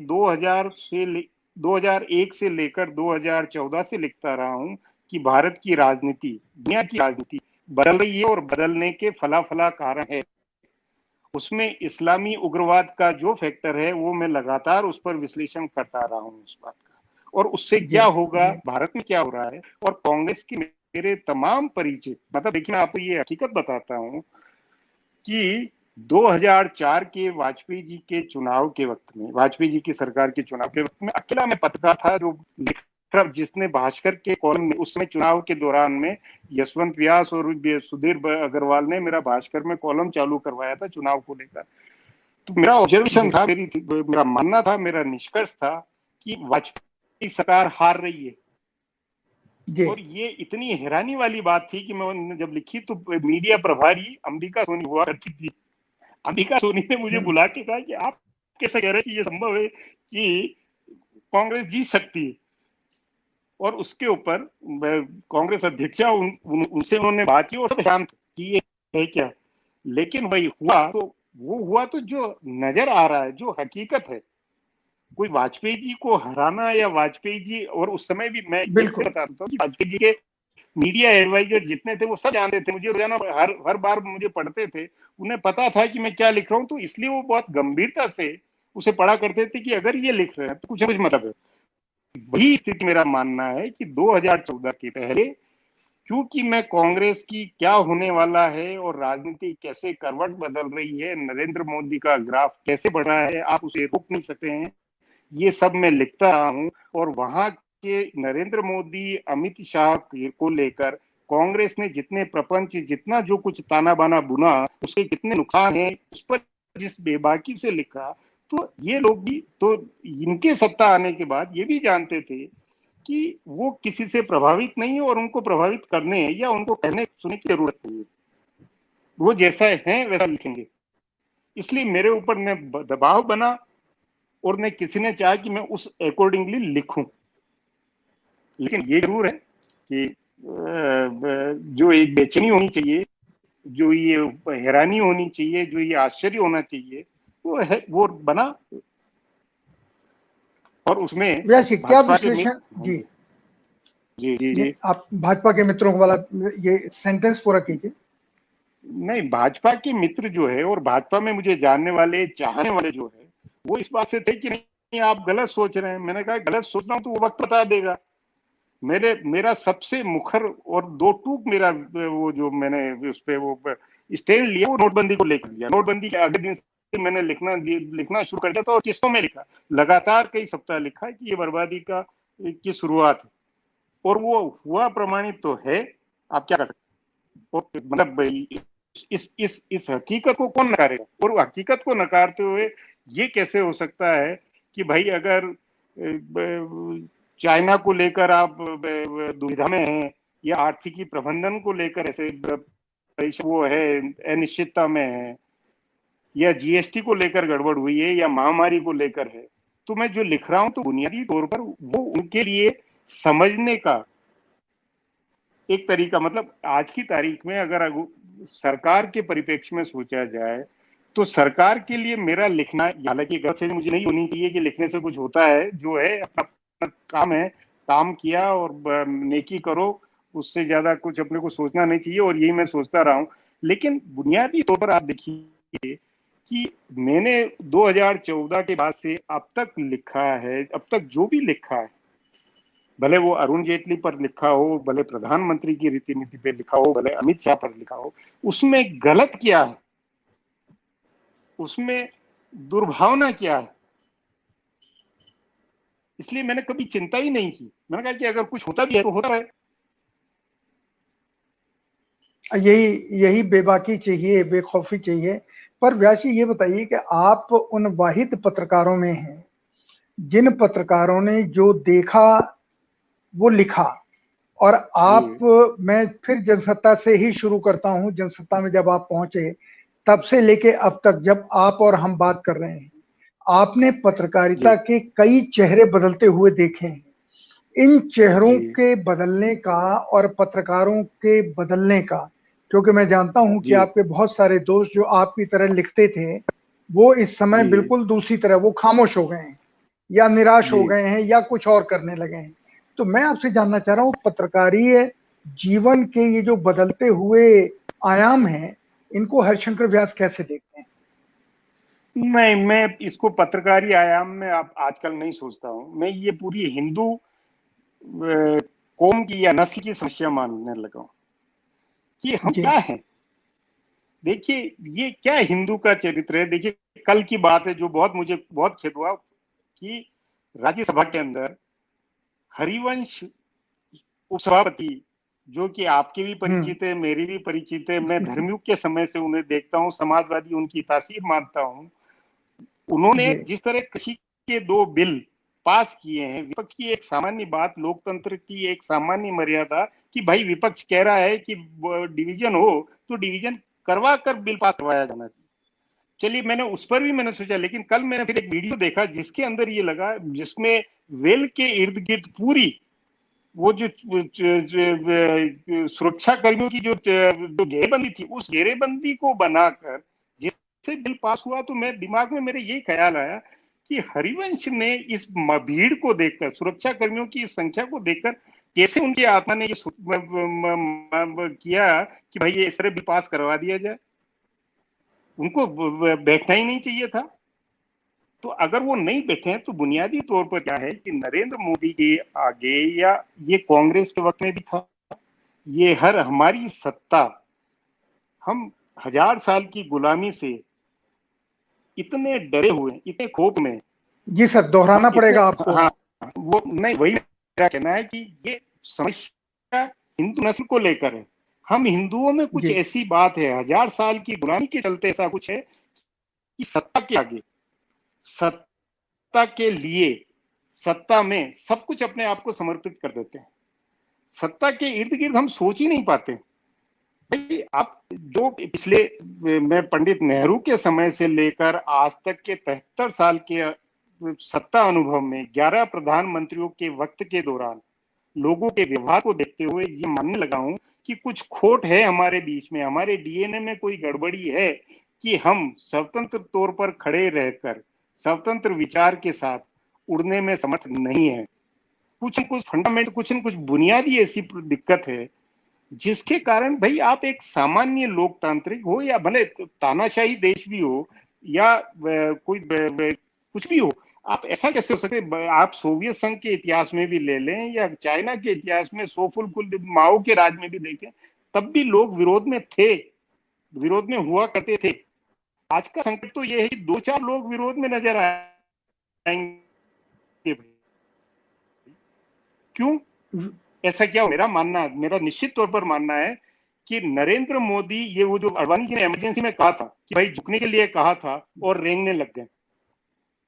2001 से लेकर 2014 से लिखता रहा हूं कि भारत की राजनीति, दुनिया की राजनीति बदल रही है, और बदलने के फला कारण है। उसमें इस्लामी उग्रवाद का जो फैक्टर है, वो मैं लगातार उस पर विश्लेषण करता रहा हूं उस बात का, और उससे क्या होगा, भारत में क्या हो रहा है। और कांग्रेस की मेरे तमाम परिचित, मतलब देखिए मैं आपको ये हकीकत बताता हूं कि 2004 के वाजपेयी जी के चुनाव के वक्त में, वाजपेयी जी की सरकार के चुनाव के वक्त में अकेला मैं पत्रकार था जो जिसने भास्कर के कॉलम में, उस समय चुनाव के दौरान में यशवंत व्यास और सुधीर अग्रवाल ने मेरा भास्कर में कॉलम चालू करवाया था चुनाव को लेकर। तो मेरा ऑब्जर्वेशन था, मेरा मानना था, मेरा निष्कर्ष था कि वाजपेयी सरकार हार रही है। और ये इतनी हैरानी वाली बात थी कि मैं जब लिखी तो मीडिया प्रभारी अंबिका सोनी हुआ करती थी। अंबिका सोनी ने मुझे बुला के कहा कि आप कैसे कह रहे हैं कि ये संभव है कि कांग्रेस जीत सकती है। और उसके ऊपर कांग्रेस अध्यक्षा उनसे उन्होंने बात की, और सब शांत कि ये है क्या। लेकिन वही हुआ, तो वो हुआ तो जो नजर आ रहा है, जो हकीकत है, कोई वाजपेयी जी को हराना, या वाजपेयी जी, और उस समय भी मैं बिल्कुल बताता हूँ कि वाजपेयी जी के मीडिया एडवाइजर जितने थे वो सब जानते थे मुझे, रोजाना हर बार मुझे पढ़ते थे, उन्हें पता था कि मैं क्या लिख रहा हूँ, तो इसलिए वो बहुत गंभीरता से उसे पढ़ा करते थे कि अगर ये लिख रहे हैं तो कुछ मतलब है। वही स्थिति मेरा मानना है कि 2014 के पहले, क्योंकि मैं कांग्रेस की क्या होने वाला है और राजनीति कैसे करवट बदल रही है, नरेंद्र मोदी का ग्राफ कैसे बढ़ रहा है, आप उसे रोक नहीं सकते हैं, ये सब मैं लिखता रहा हूं। और वहां के नरेंद्र मोदी, अमित शाह को लेकर कांग्रेस ने जितने प्रपंच, जितना जो कुछ ताना बाना बुना, उसके कितने नुकसान है, उस पर जिस बेबाकी से लिखा, तो ये लोग भी तो इनके सत्ता आने के बाद ये भी जानते थे कि वो किसी से प्रभावित नहीं है, और उनको प्रभावित करने या उनको कहने सुनने की जरूरत नहीं है, वो जैसा है वैसा लिखेंगे। इसलिए मेरे ऊपर न दबाव बना, और न किसी ने चाहा कि मैं उस अकॉर्डिंगली लिखूं। लेकिन ये जरूर है कि जो एक बेचैनी होनी चाहिए, जो ये हैरानी होनी चाहिए, जो ये आश्चर्य होना चाहिए, वो है, वो बना। और उसमें क्या विश्लेषण जी जी जी जी आप भाजपा के मित्रों वाला ये सेंटेंस पूरा कीजिए। नहीं, भाजपा के मित्र जो है और भाजपा में मुझे जानने वाले चाहने वाले जो है वो इस बात से थे कि नहीं आप गलत सोच रहे हैं। मैंने कहा गलत सोच रहा हूं तो वो वक्त बता देगा। मेरा सबसे मुखर और दो टूक मेरा वो जो मैंने उस पे वो स्टैंड लिया वो नोटबंदी को लेकर लिया। नोटबंदी के अगले दिन से मैंने लिखना शुरू कर दिया था और किस्तों में लिखा, लगातार कई सप्ताह लिखा कि ये बर्बादी की शुरुआत है और वो हुआ प्रमाणित तो है। आप क्या कर सकते हैं? मतलब इस हकीकत को कौन नकारेगा? और हकीकत को नकारते हुए ये कैसे हो सकता है कि भाई अगर चाइना को लेकर आप दुविधा में हैं या आर्थिकी प्रबंधन को लेकर ऐसे वो है अनिश्चितता में है या जीएसटी को लेकर गड़बड़ हुई है या महामारी को लेकर है, तो मैं जो लिख रहा हूं तो बुनियादी तौर पर वो उनके लिए समझने का एक तरीका, मतलब आज की तारीख में अगर सरकार के परिप्रेक्ष्य में सोचा जाए तो सरकार के लिए मेरा लिखना, हालांकि गलतफहमी मुझे नहीं होनी चाहिए कि लिखने से कुछ होता है, जो है अपना काम है, काम किया और नेकी करो, उससे ज्यादा कुछ अपने को सोचना नहीं चाहिए और यही मैं सोचता रहा हूं। लेकिन बुनियादी तौर पर आप देखिए कि मैंने 2014 के बाद से अब तक लिखा है, अब तक जो भी लिखा है, भले वो अरुण जेटली पर लिखा हो, भले प्रधानमंत्री की रीति नीति पे लिखा हो, भले अमित शाह पर लिखा हो, उसमें गलत क्या है, उसमें दुर्भावना क्या है, इसलिए मैंने कभी चिंता ही नहीं की। मैंने कहा कि अगर कुछ होता भी है तो होता है। यही यही बेबाकी चाहिए, बेखौफी चाहिए। पर व्यास जी ये बताइए कि आप उन वाहिद पत्रकारों में हैं जिन पत्रकारों ने जो देखा वो लिखा। और आप, मैं फिर जनसत्ता से ही शुरू करता हूं। जनसत्ता में जब आप पहुंचे तब से लेके अब तक जब आप और हम बात कर रहे हैं, आपने पत्रकारिता के कई चेहरे बदलते हुए देखे हैं। इन चेहरों के बदलने का और पत्रकारों के बदलने का, क्योंकि मैं जानता हूं कि आपके बहुत सारे दोस्त जो आपकी तरह लिखते थे वो इस समय बिल्कुल दूसरी तरह, वो खामोश हो गए हैं या निराश हो गए हैं या कुछ और करने लगे हैं। तो मैं आपसे जानना चाह रहा हूं, पत्रकारीय जीवन के ये जो बदलते हुए आयाम हैं, इनको हरिशंकर व्यास कैसे देखते हैं? नहीं, मैं इसको पत्रकारी आयाम में आप आजकल नहीं सोचता हूं। मैं ये पूरी हिंदू कौम की या नस्ल की समस्या मानने लगा हूं कि हम क्या हैं। देखिए ये क्या हिंदू का चरित्र है। देखिए कल की बात है जो मुझे बहुत खेद हुआ कि राज्यसभा के अंदर हरिवंश उपसभापति, जो कि आपके भी परिचित है, मेरे भी परिचित है, मैं धर्मयुग के समय से उन्हें देखता हूं, समाजवादी उनकी तासीर मानता हूं, उन्होंने जिस तरह कृषि के 2 बिल पास किए हैं, विपक्ष की एक सामान्य बात, लोकतंत्र की एक सामान्य मर्यादा कि भाई विपक्ष कह रहा है कि डिवीजन हो तो डिवीजन करवा कर बिल पास करवाया जाना चाहिए। चलिए मैंने उस पर भी मैंने सोचा, लेकिन कल मैंने फिर एक वीडियो देखा जिसके अंदर ये लगा, जिसमें वेल के इर्द गिर्द पूरी वो जो सुरक्षा कर्मियों की जो घेरेबंदी थी, उस घेरेबंदी को बनाकर जिससे बिल पास हुआ, तो मैं दिमाग में मेरे यही ख्याल आया कि हरिवंश ने इस भीड़ को देखकर, सुरक्षा कर्मियों की इस संख्या को देखकर कैसे उनकी आत्मा ने ये किया कि भाई ये इस तरह बिल पास करवा दिया जाए। उनको बैठना ही नहीं चाहिए था। तो अगर वो नहीं बैठे हैं तो बुनियादी तौर पर क्या है कि नरेंद्र मोदी के आगे, या ये कांग्रेस के वक्त में भी था, ये हमारी सत्ता, हम 1000 साल की गुलामी से इतने डरे हुए, इतने खौफ में। जी सर, दोहराना पड़ेगा आपको। हाँ, वो नहीं, वही मेरा कहना है कि ये समस्या हिंदू नस्ल को लेकर है। हम हिंदुओं में कुछ ऐसी बात है, 1000 साल की गुलामी के चलते ऐसा कुछ है कि सत्ता के आगे, सत्ता के लिए, सत्ता में सब कुछ अपने आप को समर्पित कर देते हैं। सत्ता के इर्द गिर्द हम सोच ही नहीं पाते। भाई आप जो पिछले, मैं पंडित नेहरू के समय से लेकर आज तक के 73 साल के सत्ता अनुभव में 11 प्रधानमंत्रियों के वक्त के दौरान लोगों के व्यवहार को देखते हुए ये मानने लगा हूं कि कुछ खोट है हमारे बीच में, हमारे डीएनए में कोई गड़बड़ी है कि हम स्वतंत्र तौर पर खड़े रहकर स्वतंत्र विचार के साथ उड़ने में समर्थ नहीं है। कुछ न कुछ फंडामेंट, कुछ न कुछ बुनियादी ऐसी दिक्कत है जिसके कारण भाई आप एक सामान्य लोकतांत्रिक हो या भले तानाशाही देश भी हो या कोई कुछ भी हो, आप ऐसा कैसे हो सकते? आप सोवियत संघ के इतिहास में भी ले लें या चाइना के इतिहास में सोफुल माओ के राज में भी देखें, तब भी लोग विरोध में थे, विरोध में हुआ करते थे। आज का संकट तो ये है कि दो चार लोग विरोध में नजर आएंगे। क्यों ऐसा क्या? मेरा निश्चित तौर पर मानना है कि नरेंद्र मोदी, ये वो जो अडवाणी जी ने इमरजेंसी में कहा था कि भाई झुकने के लिए कहा था और रेंगने लग गए,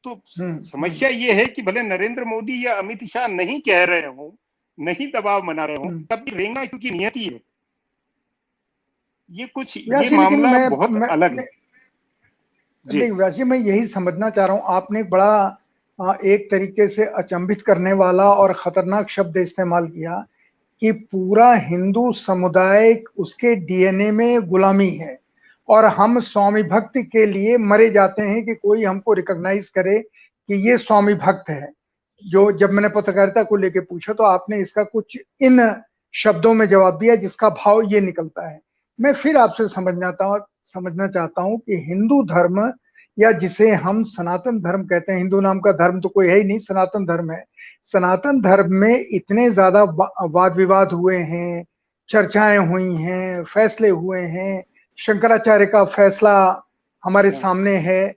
तो समस्या ये है कि भले नरेंद्र मोदी या अमित शाह नहीं कह रहे हो, नहीं दबाव बना रहे हो, तब भी रेंगना क्योंकि नियति है। ये मामला बहुत अलग है। नहीं वैसे मैं यही समझना चाह रहा हूं, आपने बड़ा एक तरीके से अचंभित करने वाला और खतरनाक शब्द इस्तेमाल किया कि पूरा हिंदू समुदाय उसके डीएनए में गुलामी है और हम स्वामी भक्ति के लिए मरे जाते हैं कि कोई हमको रिकॉग्नाइज करे कि ये स्वामी भक्त है। जो जब मैंने पत्रकारिता को लेकर पूछा तो आपने इसका कुछ इन शब्दों में जवाब दिया जिसका भाव ये निकलता है। मैं फिर आपसे समझना चाहता हूं कि हिंदू धर्म या जिसे हम सनातन धर्म कहते हैं, हिंदू नाम का धर्म तो कोई है ही नहीं, सनातन धर्म है। सनातन धर्म में इतने ज्यादा वाद विवाद हुए हैं, चर्चाएं हुई हैं, फैसले हुए हैं, शंकराचार्य का फैसला हमारे सामने है।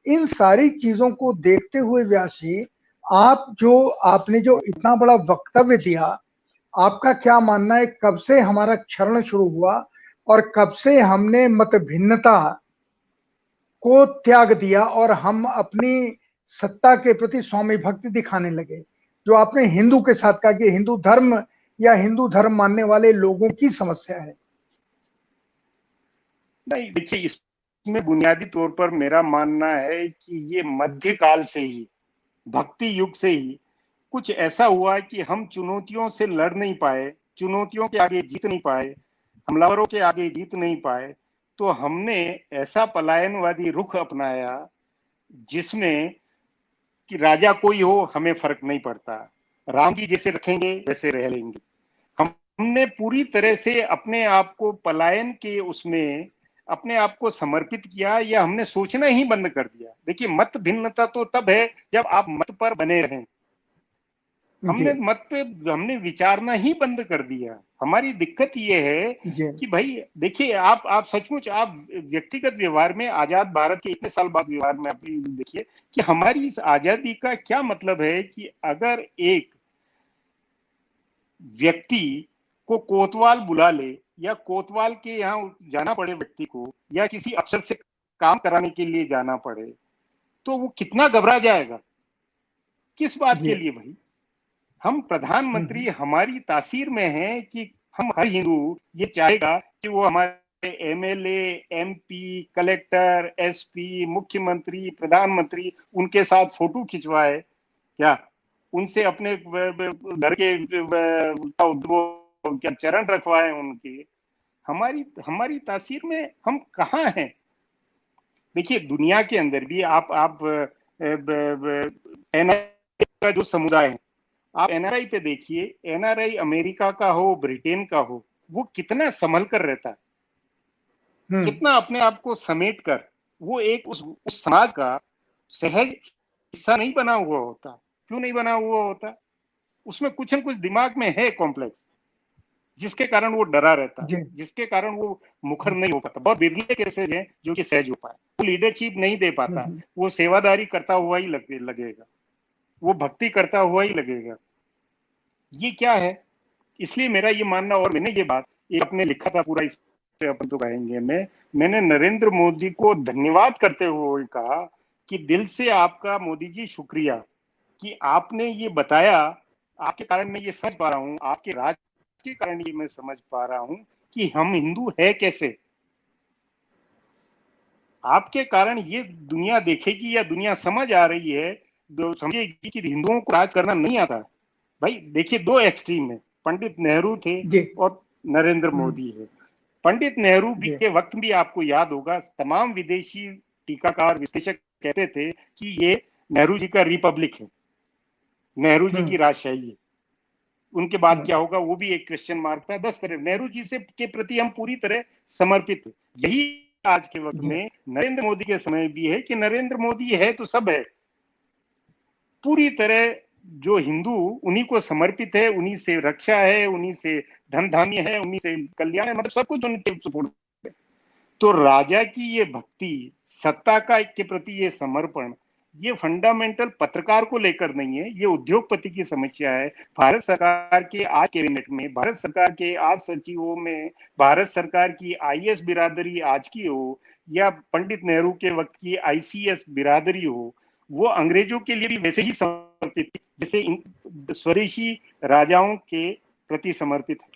इन सारी चीजों को देखते हुए व्यास जी, आपने जो इतना बड़ा वक्तव्य दिया, आपका क्या मानना है, कब से हमारा क्षरण शुरू हुआ और कब से हमने मत भिन्नता को त्याग दिया और हम अपनी सत्ता के प्रति स्वामी भक्ति दिखाने लगे? जो आपने हिंदू के साथ कहा कि हिंदू धर्म या हिंदू धर्म मानने वाले लोगों की समस्या है। नहीं देखिए, इसमें बुनियादी तौर पर मेरा मानना है कि ये मध्यकाल से ही, भक्ति युग से ही कुछ ऐसा हुआ कि हम चुनौतियों से लड़ नहीं पाए, चुनौतियों के आगे जीत नहीं पाए, हमलावरों के आगे जीत नहीं पाए, तो हमने ऐसा पलायनवादी रुख अपनाया जिसमें कि राजा कोई हो हमें फर्क नहीं पड़ता, राम जी जैसे रखेंगे वैसे रह लेंगे। हमने पूरी तरह से अपने आप को पलायन के उसमें अपने आप को समर्पित किया या हमने सोचना ही बंद कर दिया। देखिए, मत भिन्नता तो तब है जब आप मत पर बने रहें। हमने विचारना ही बंद कर दिया। हमारी दिक्कत यह है कि भाई देखिए, आप सचमुच आप व्यक्तिगत व्यवहार में आजाद भारत के इतने साल बाद व्यवहार में आप देखिए कि हमारी इस आजादी का क्या मतलब है कि अगर एक व्यक्ति को कोतवाल बुला ले या कोतवाल के यहाँ जाना पड़े व्यक्ति को, या किसी अफसर से काम कराने के लिए जाना पड़े, तो वो कितना घबरा जाएगा। किस बात के लिए भाई? हम प्रधानमंत्री हमारी तासीर में हैं कि हम हर हिंदू ये चाहेगा कि वो हमारे एमएलए, एमपी, कलेक्टर, एसपी, मुख्यमंत्री, प्रधानमंत्री उनके साथ फोटो खिंचवाए, क्या उनसे अपने घर के क्या चरण रखवाए उनके। हमारी तासीर में हम कहाँ हैं? देखिए, दुनिया के अंदर भी आप एनआरआई का जो समुदाय है, आप एनआरआई पे देखिए, एनआरआई अमेरिका का हो, ब्रिटेन का हो, वो कितना संभल कर रहता है, कितना अपने आप को समेट कर वो एक उस समाज का सहज हिस्सा नहीं बना हुआ होता। क्यों नहीं बना हुआ होता? उसमें कुछ न कुछ दिमाग में है कॉम्प्लेक्स, जिसके कारण वो डरा रहता है, जिसके कारण वो मुखर नहीं हो पाता। बहुत बिरले केसेज हैं जो कि सहज हो पाए। वो लीडरशिप नहीं दे पाता, वो सेवादारी करता हुआ ही लगेगा, वो भक्ति करता हुआ ही लगेगा। ये क्या है? इसलिए मेरा ये मानना, और मैंने ये बात अपने लिखा था पूरा, इस पे अपन तो कहेंगे, मैंने नरेंद्र मोदी को धन्यवाद करते हुए कहा कि दिल से आपका मोदी जी शुक्रिया कि आपने ये बताया। आपके कारण मैं ये समझ पा रहा हूँ, आपके राज के कारण ये मैं समझ पा रहा हूँ कि हम हिंदू है कैसे। आपके कारण ये दुनिया देखेगी या दुनिया समझ आ रही है, जो समझेगी कि हिंदुओं को राज करना नहीं आता। भाई देखिए, दो एक्सट्रीम है, पंडित नेहरू थे और नरेंद्र मोदी है। पंडित नेहरू भी के वक्त भी आपको याद होगा, तमाम विदेशी टीकाकार विश्लेषक कहते थे कि ये नेहरू जी का रिपब्लिक है, नेहरू जी की राजशाही है। उनके बाद क्या होगा वो भी एक क्वेश्चन मार्क था। 10 तरह नेहरू जी से के प्रति हम पूरी तरह समर्पित थे। यही आज के वक्त में नरेंद्र मोदी के समय भी है कि नरेंद्र मोदी है तो सब है, पूरी तरह जो हिंदू उन्हीं को समर्पित है, उन्हीं से रक्षा है, उन्हीं से धन धान्य है, उन्हीं से कल्याण है, मतलब सब कुछ उनके सपोर्ट है। तो राजा की ये भक्ति, सत्ता का के प्रति ये समर्पण, ये फंडामेंटल पत्रकार को लेकर नहीं है, ये उद्योगपति की समस्या है। भारत सरकार के आज कैबिनेट में, भारत सरकार के आज सचिवों में, भारत सरकार की आईएएस बिरादरी आज की हो या पंडित नेहरू के वक्त की आईसीएस बिरादरी हो, वो अंग्रेजों के लिए भी वैसे ही समर्पित थी जैसे स्वदेशी राजाओं के प्रति समर्पित है।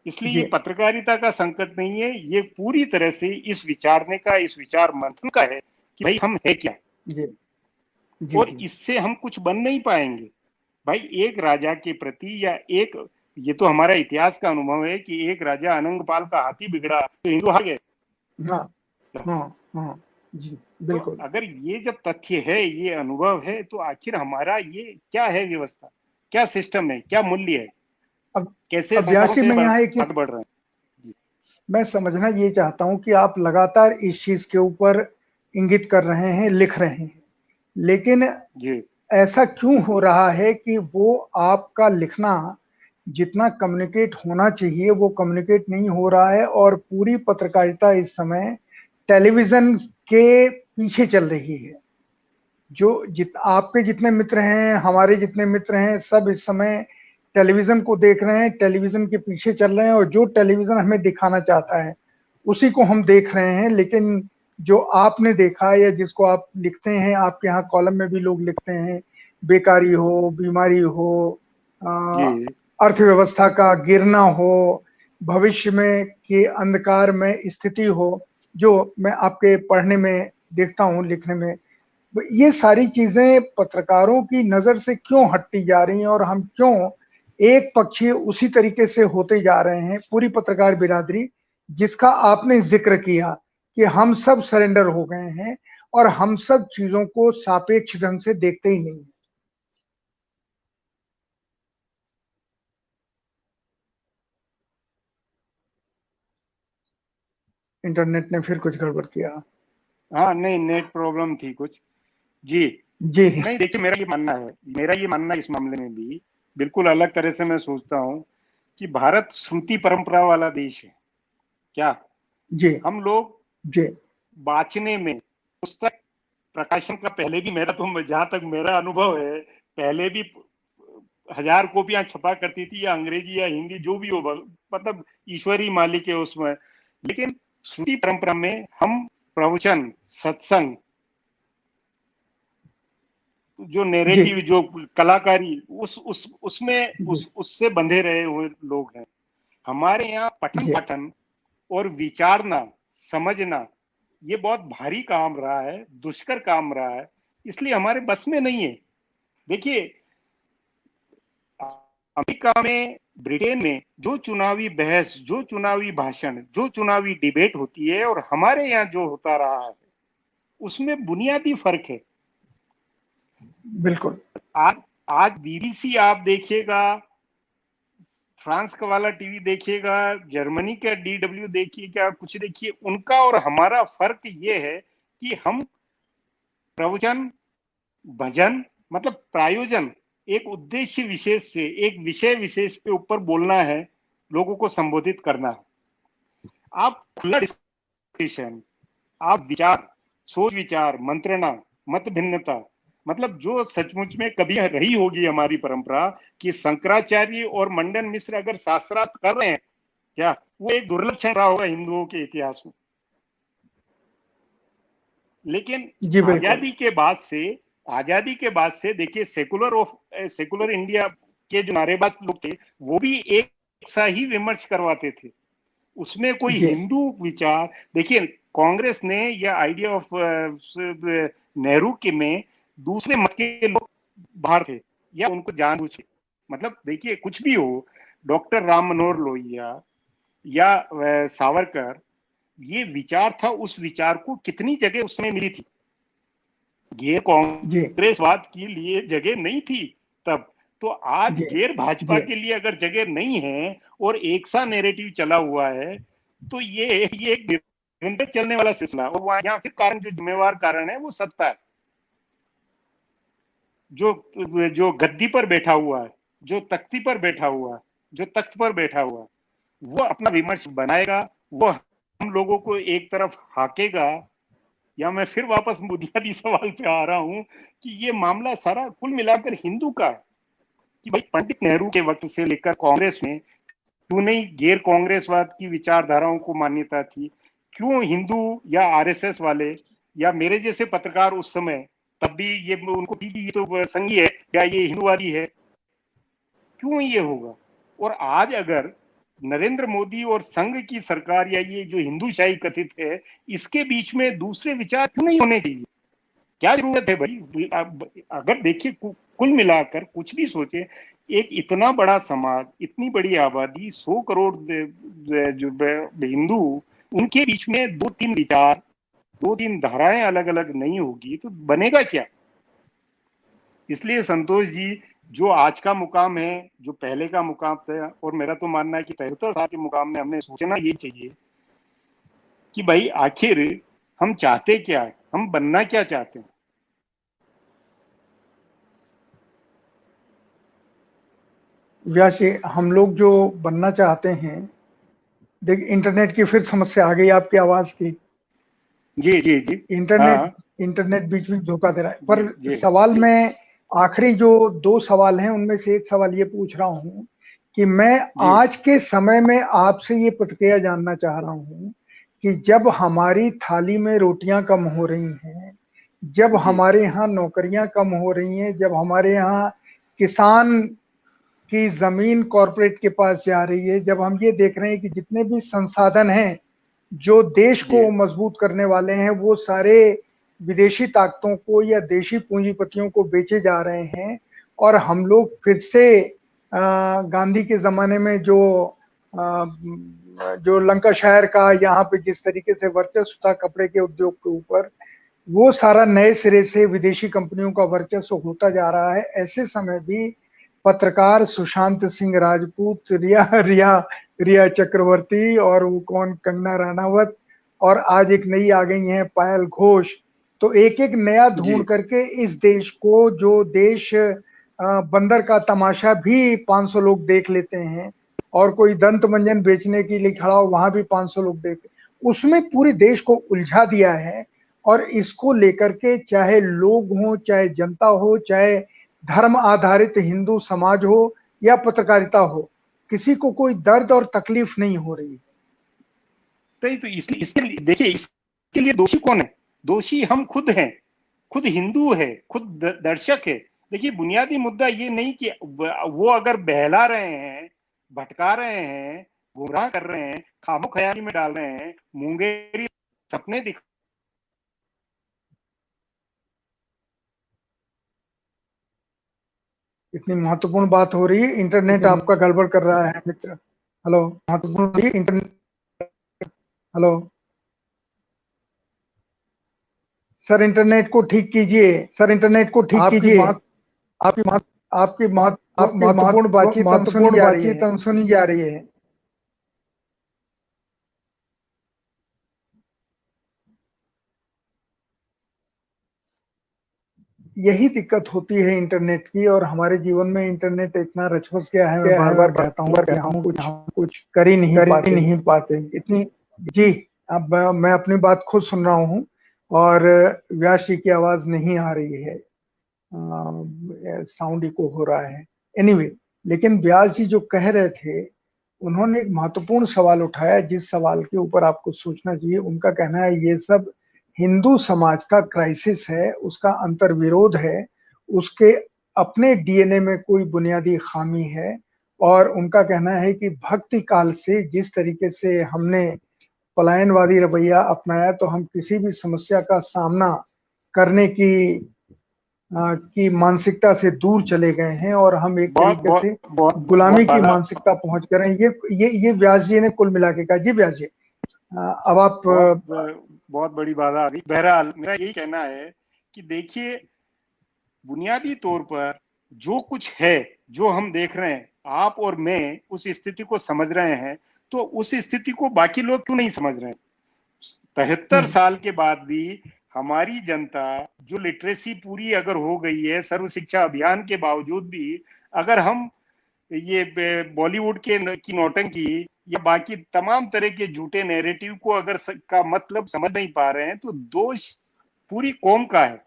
इसलिए ये पत्रकारिता का संकट नहीं है, ये पूरी तरह से इस विचारने का, इस विचार मंथन का है कि भाई हम है क्या। और इससे हम कुछ बन नहीं पाएंगे भाई। एक राजा के प्रति या एक, ये तो हमारा इतिहास का अनुभव है कि एक राजा अनंगपाल का हाथी बिगड़ा तो हिंदू हार गए। जी बिल्कुल। तो अगर ये जब तथ्य है, ये अनुभव है, तो आखिर हमारा ये क्या है व्यवस्था, क्या सिस्टम है, क्या मूल्य है, अब कैसे मैं यहाँ एक बढ़ रहे हैं। मैं समझना ये चाहता हूं कि आप लगातार इस चीज के ऊपर इंगित कर रहे हैं, लिख रहे हैं, लेकिन ऐसा क्यों हो रहा है कि वो आपका लिखना जितना कम्युनिकेट होना चाहिए वो कम्युनिकेट नहीं हो रहा है, और पूरी पत्रकारिता इस समय टेलीविजन के पीछे चल रही है। जो आपके जितने मित्र हैं, हमारे जितने मित्र हैं, सब इस समय टेलीविजन को देख रहे हैं, टेलीविजन के पीछे चल रहे हैं, और जो टेलीविजन हमें दिखाना चाहता है उसी को हम देख रहे हैं। लेकिन जो आपने देखा या जिसको आप लिखते हैं, आपके यहाँ कॉलम में भी लोग लिखते हैं, बेकारी हो, बीमारी हो, अर्थव्यवस्था का गिरना हो, भविष्य में के अंधकार में स्थिति हो, जो मैं आपके पढ़ने में देखता हूँ, लिखने में, ये सारी चीजें पत्रकारों की नजर से क्यों हटती जा रही हैं, और हम क्यों एक पक्षीय उसी तरीके से होते जा रहे हैं, पूरी पत्रकार बिरादरी, जिसका आपने जिक्र किया कि हम सब सरेंडर हो गए हैं और हम सब चीजों को सापेक्ष ढंग से देखते ही नहीं। इंटरनेट ने फिर कुछ गड़बड़ किया। हाँ नहीं, नेट प्रॉब्लम थी कुछ। जी नहीं, देखिए मेरा ये मानना इस मामले में भी बिल्कुल अलग तरह से मैं सोचता हूँ कि भारत श्रुति परंपरा वाला देश है। क्या हम लोग बांचने में, पुस्तक प्रकाशन का पहले भी, जहां तक मेरा अनुभव है, पहले भी 1000 कॉपियां छपा करती थी, या अंग्रेजी या हिंदी जो भी हो, मतलब ईश्वरी मालिक है उसमें। लेकिन श्रुति परंपरा में हम प्रवचन, सत्संग, जो नैरेटिव, जो कलाकारी, उससे बंधे रहे हुए लोग हैं। हमारे यहाँ पठन पाठन और विचारना, समझना, ये बहुत भारी काम रहा है, दुष्कर काम रहा है, इसलिए हमारे बस में नहीं है। देखिए अमेरिका में, ब्रिटेन में जो चुनावी बहस, जो चुनावी भाषण, जो चुनावी डिबेट होती है, और हमारे यहाँ जो होता रहा है, उसमें बुनियादी फर्क है। बिल्कुल। आज बीबीसी आप देखिएगा, फ्रांस का वाला टीवी देखिएगा, जर्मनी का DW देखिएगा, कुछ देखिए, उनका और हमारा फर्क ये है कि हम प्रवचन, भजन, मतलब प्रायोजन, एक उद्देश्य विशेष से, एक विषय विशेष के ऊपर बोलना है, लोगों को संबोधित करना है। आप खुला डिस्कशन, आप विचार, सोच विचार, मंत्रणा, मत भिन्नता, मतलब जो सचमुच में कभी रही होगी हमारी परंपरा कि शंकराचार्य और मंडन मिश्र अगर शास्त्रार्थ कर रहे हैं, क्या वो एक दुर्लभ क्षण रहा होगा हिंदुओं के इतिहास में। लेकिन आजादी के बाद से देखिए, सेकुलर इंडिया के जो नारेबाज लोग थे, वो भी एक सा ही विमर्श करवाते थे, उसमें कोई हिंदू विचार, देखिए कांग्रेस ने या आइडिया ऑफ नेहरू के में दूसरे मत के लोग बाहर थे, या उनको जानबूझ के, मतलब देखिए कुछ भी हो, डॉक्टर राम मनोहर लोहिया या सावरकर, ये विचार था, उस विचार को कितनी जगह उसमें मिली थी। ये कांग्रेसवाद के लिए जगह नहीं थी तब। तो आज जी गैर भाजपा जी के लिए अगर जगह नहीं है और एक सा नैरेटिव चला हुआ है, तो ये एक निरंतर चलने वाला सिलसिला। और वहां यहाँ फिर कारण, जो जिम्मेवार कारण है वो सत्ता है, जो जो गद्दी पर बैठा हुआ है, जो तख्ती पर बैठा हुआ है, जो तख्त पर बैठा हुआ है, वो अपना विमर्श बनाएगा, वो हम लोगों को एक तरफ हाकेगा। या मैं फिर वापस बुनियादी सवाल पे आ रहा हूं कि ये मामला सारा कुल मिलाकर हिंदू का है, कि भाई पंडित नेहरू के वक्त से लेकर कांग्रेस में क्यों नहीं गैर कांग्रेसवाद की विचारधाराओं को मान्यता थी, क्यों हिंदू या आरएसएस वाले या मेरे जैसे पत्रकार उस समय, तब भी ये उनको भी ये तो संघी है या ये हिंदूवादी है, क्यों ये होगा? और आज अगर नरेंद्र मोदी और संघ की सरकार या ये जो हिंदूशाही कथित है, इसके बीच में दूसरे विचार क्यों नहीं होने चाहिए? क्या जरूरत है भाई? अगर देखिए कुल मिलाकर कुछ भी सोचे, एक इतना बड़ा समाज, इतनी बड़ी आबादी, 100 करोड़ जो हिंदू, उनके बीच में दो तीन विचार, दो तीन धाराएं अलग अलग नहीं होगी तो बनेगा क्या? इसलिए संतोष जी, जो आज का मुकाम है, जो पहले का मुकाम था, और मेरा तो मानना है कि 75 साल के मुकाम में हमने सोचना ये चाहिए कि भाई आखिर हम चाहते क्या है, हम बनना क्या चाहते हैं। व्यास जी, हम लोग जो बनना चाहते हैं, देख इंटरनेट की फिर समस्या आ गई आपकी आवाज की। जी जी जी। इंटरनेट हाँ इंटरनेट बीच में धोखा दे रहा है। जी पर जी सवाल जी में आखिरी जो दो सवाल हैं उनमें से एक सवाल ये पूछ रहा हूं कि मैं जी आज के समय में आपसे ये प्रतिक्रिया जानना चाह रहा हूं कि जब हमारी थाली में रोटियां कम हो रही हैं, जब जी हमारे यहाँ नौकरियां कम हो रही हैं, जब हमारे यहाँ किसान की जमीन कॉरपोरेट के पास जा रही है, जब हम ये देख रहे हैं कि जितने भी संसाधन हैं जो देश जी को मजबूत करने वाले हैं वो सारे विदेशी ताकतों को या देशी पूंजीपतियों को बेचे जा रहे हैं, और हम लोग फिर से गांधी के जमाने में जो लंकाशायर का यहाँ पे जिस तरीके से वर्चस्व था कपड़े के उद्योग के ऊपर, वो सारा नए सिरे से विदेशी कंपनियों का वर्चस्व होता जा रहा है। ऐसे समय भी पत्रकार सुशांत सिंह राजपूत, रिया रिया रिया चक्रवर्ती, और वो कौन, कंगना रनावत, और आज एक नई आ गई है पायल घोष, तो एक एक नया जी ढूंढ करके इस देश को, जो देश बंदर का तमाशा भी 500 लोग देख लेते हैं, और कोई दंत मंजन बेचने के लिए खड़ा हो वहां भी 500 लोग देख, उसमें पूरे देश को उलझा दिया है। और इसको लेकर के चाहे लोग हो, चाहे जनता हो, चाहे धर्म आधारित हिंदू समाज हो या पत्रकारिता हो, किसी को कोई दर्द और तकलीफ नहीं हो रही। नहीं तो इसलिए इसके लिए देखिए, इसके लिए दोषी कौन है? दोषी हम खुद हैं, खुद हिंदू है, खुद दर्शक है। देखिए बुनियादी मुद्दा ये नहीं कि वो अगर बहला रहे हैं, भटका रहे हैं, गुमराह कर रहे हैं, खामो खयाली में डाल रहे हैं, मुंगेरी सपने दिखा। इतनी महत्वपूर्ण बात हो रही है, इंटरनेट आपका गड़बड़ कर रहा है मित्र। हेलो, महत्वपूर्ण इंटरनेट। हेलो सर, इंटरनेट को ठीक कीजिए। सर, इंटरनेट को ठीक कीजिए। आपकी आपकी महत्वपूर्ण बातचीत सुनी जा रही है। यही दिक्कत होती है इंटरनेट की, और हमारे जीवन में इंटरनेट इतना रच बस गया है, मैं बार बार कहता हूँ कि हम कुछ कर ही नहीं पाते इतनी। जी, अब मैं अपनी बात खुद सुन रहा हूँ और व्यास जी की आवाज नहीं आ रही है, साउंड इको हो रहा है। एनीवे, लेकिन व्यास जी जो कह रहे थे, उन्होंने एक महत्वपूर्ण सवाल उठाया जिस सवाल के ऊपर आपको सोचना चाहिए। उनका कहना है ये सब हिंदू समाज का क्राइसिस है, उसका अंतर्विरोध है, उसके अपने डीएनए में कोई बुनियादी खामी है। और उनका कहना है कि भक्ति काल से जिस तरीके से हमने पलायनवादी रवैया अपनाया, तो हम किसी भी समस्या का सामना करने की मानसिकता से दूर चले गए हैं, और हम एक तरीके से गुलामी की मानसिकता पहुंच गए हैं। ये व्यास जी ने कुल मिला के कहा। जी व्यास जी, अब आप। बहुत बड़ी बात आ गई। बहरहाल मेरा यही कहना है कि देखिए, बुनियादी तौर पर जो कुछ है, जो हम देख रहे हैं, आप और मैं उस स्थिति को समझ रहे हैं, तो उस स्थिति को बाकी लोग क्यों नहीं समझ रहे हैं? 73 साल के बाद भी हमारी जनता, जो लिटरेसी पूरी अगर हो गई है सर्व शिक्षा अभियान के बावजूद भी, अगर हम ये बॉलीवुड के की नौटंकी या बाकी तमाम तरह के झूठे नैरेटिव को अगर का मतलब समझ नहीं पा रहे हैं, तो दोष पूरी कौम का है।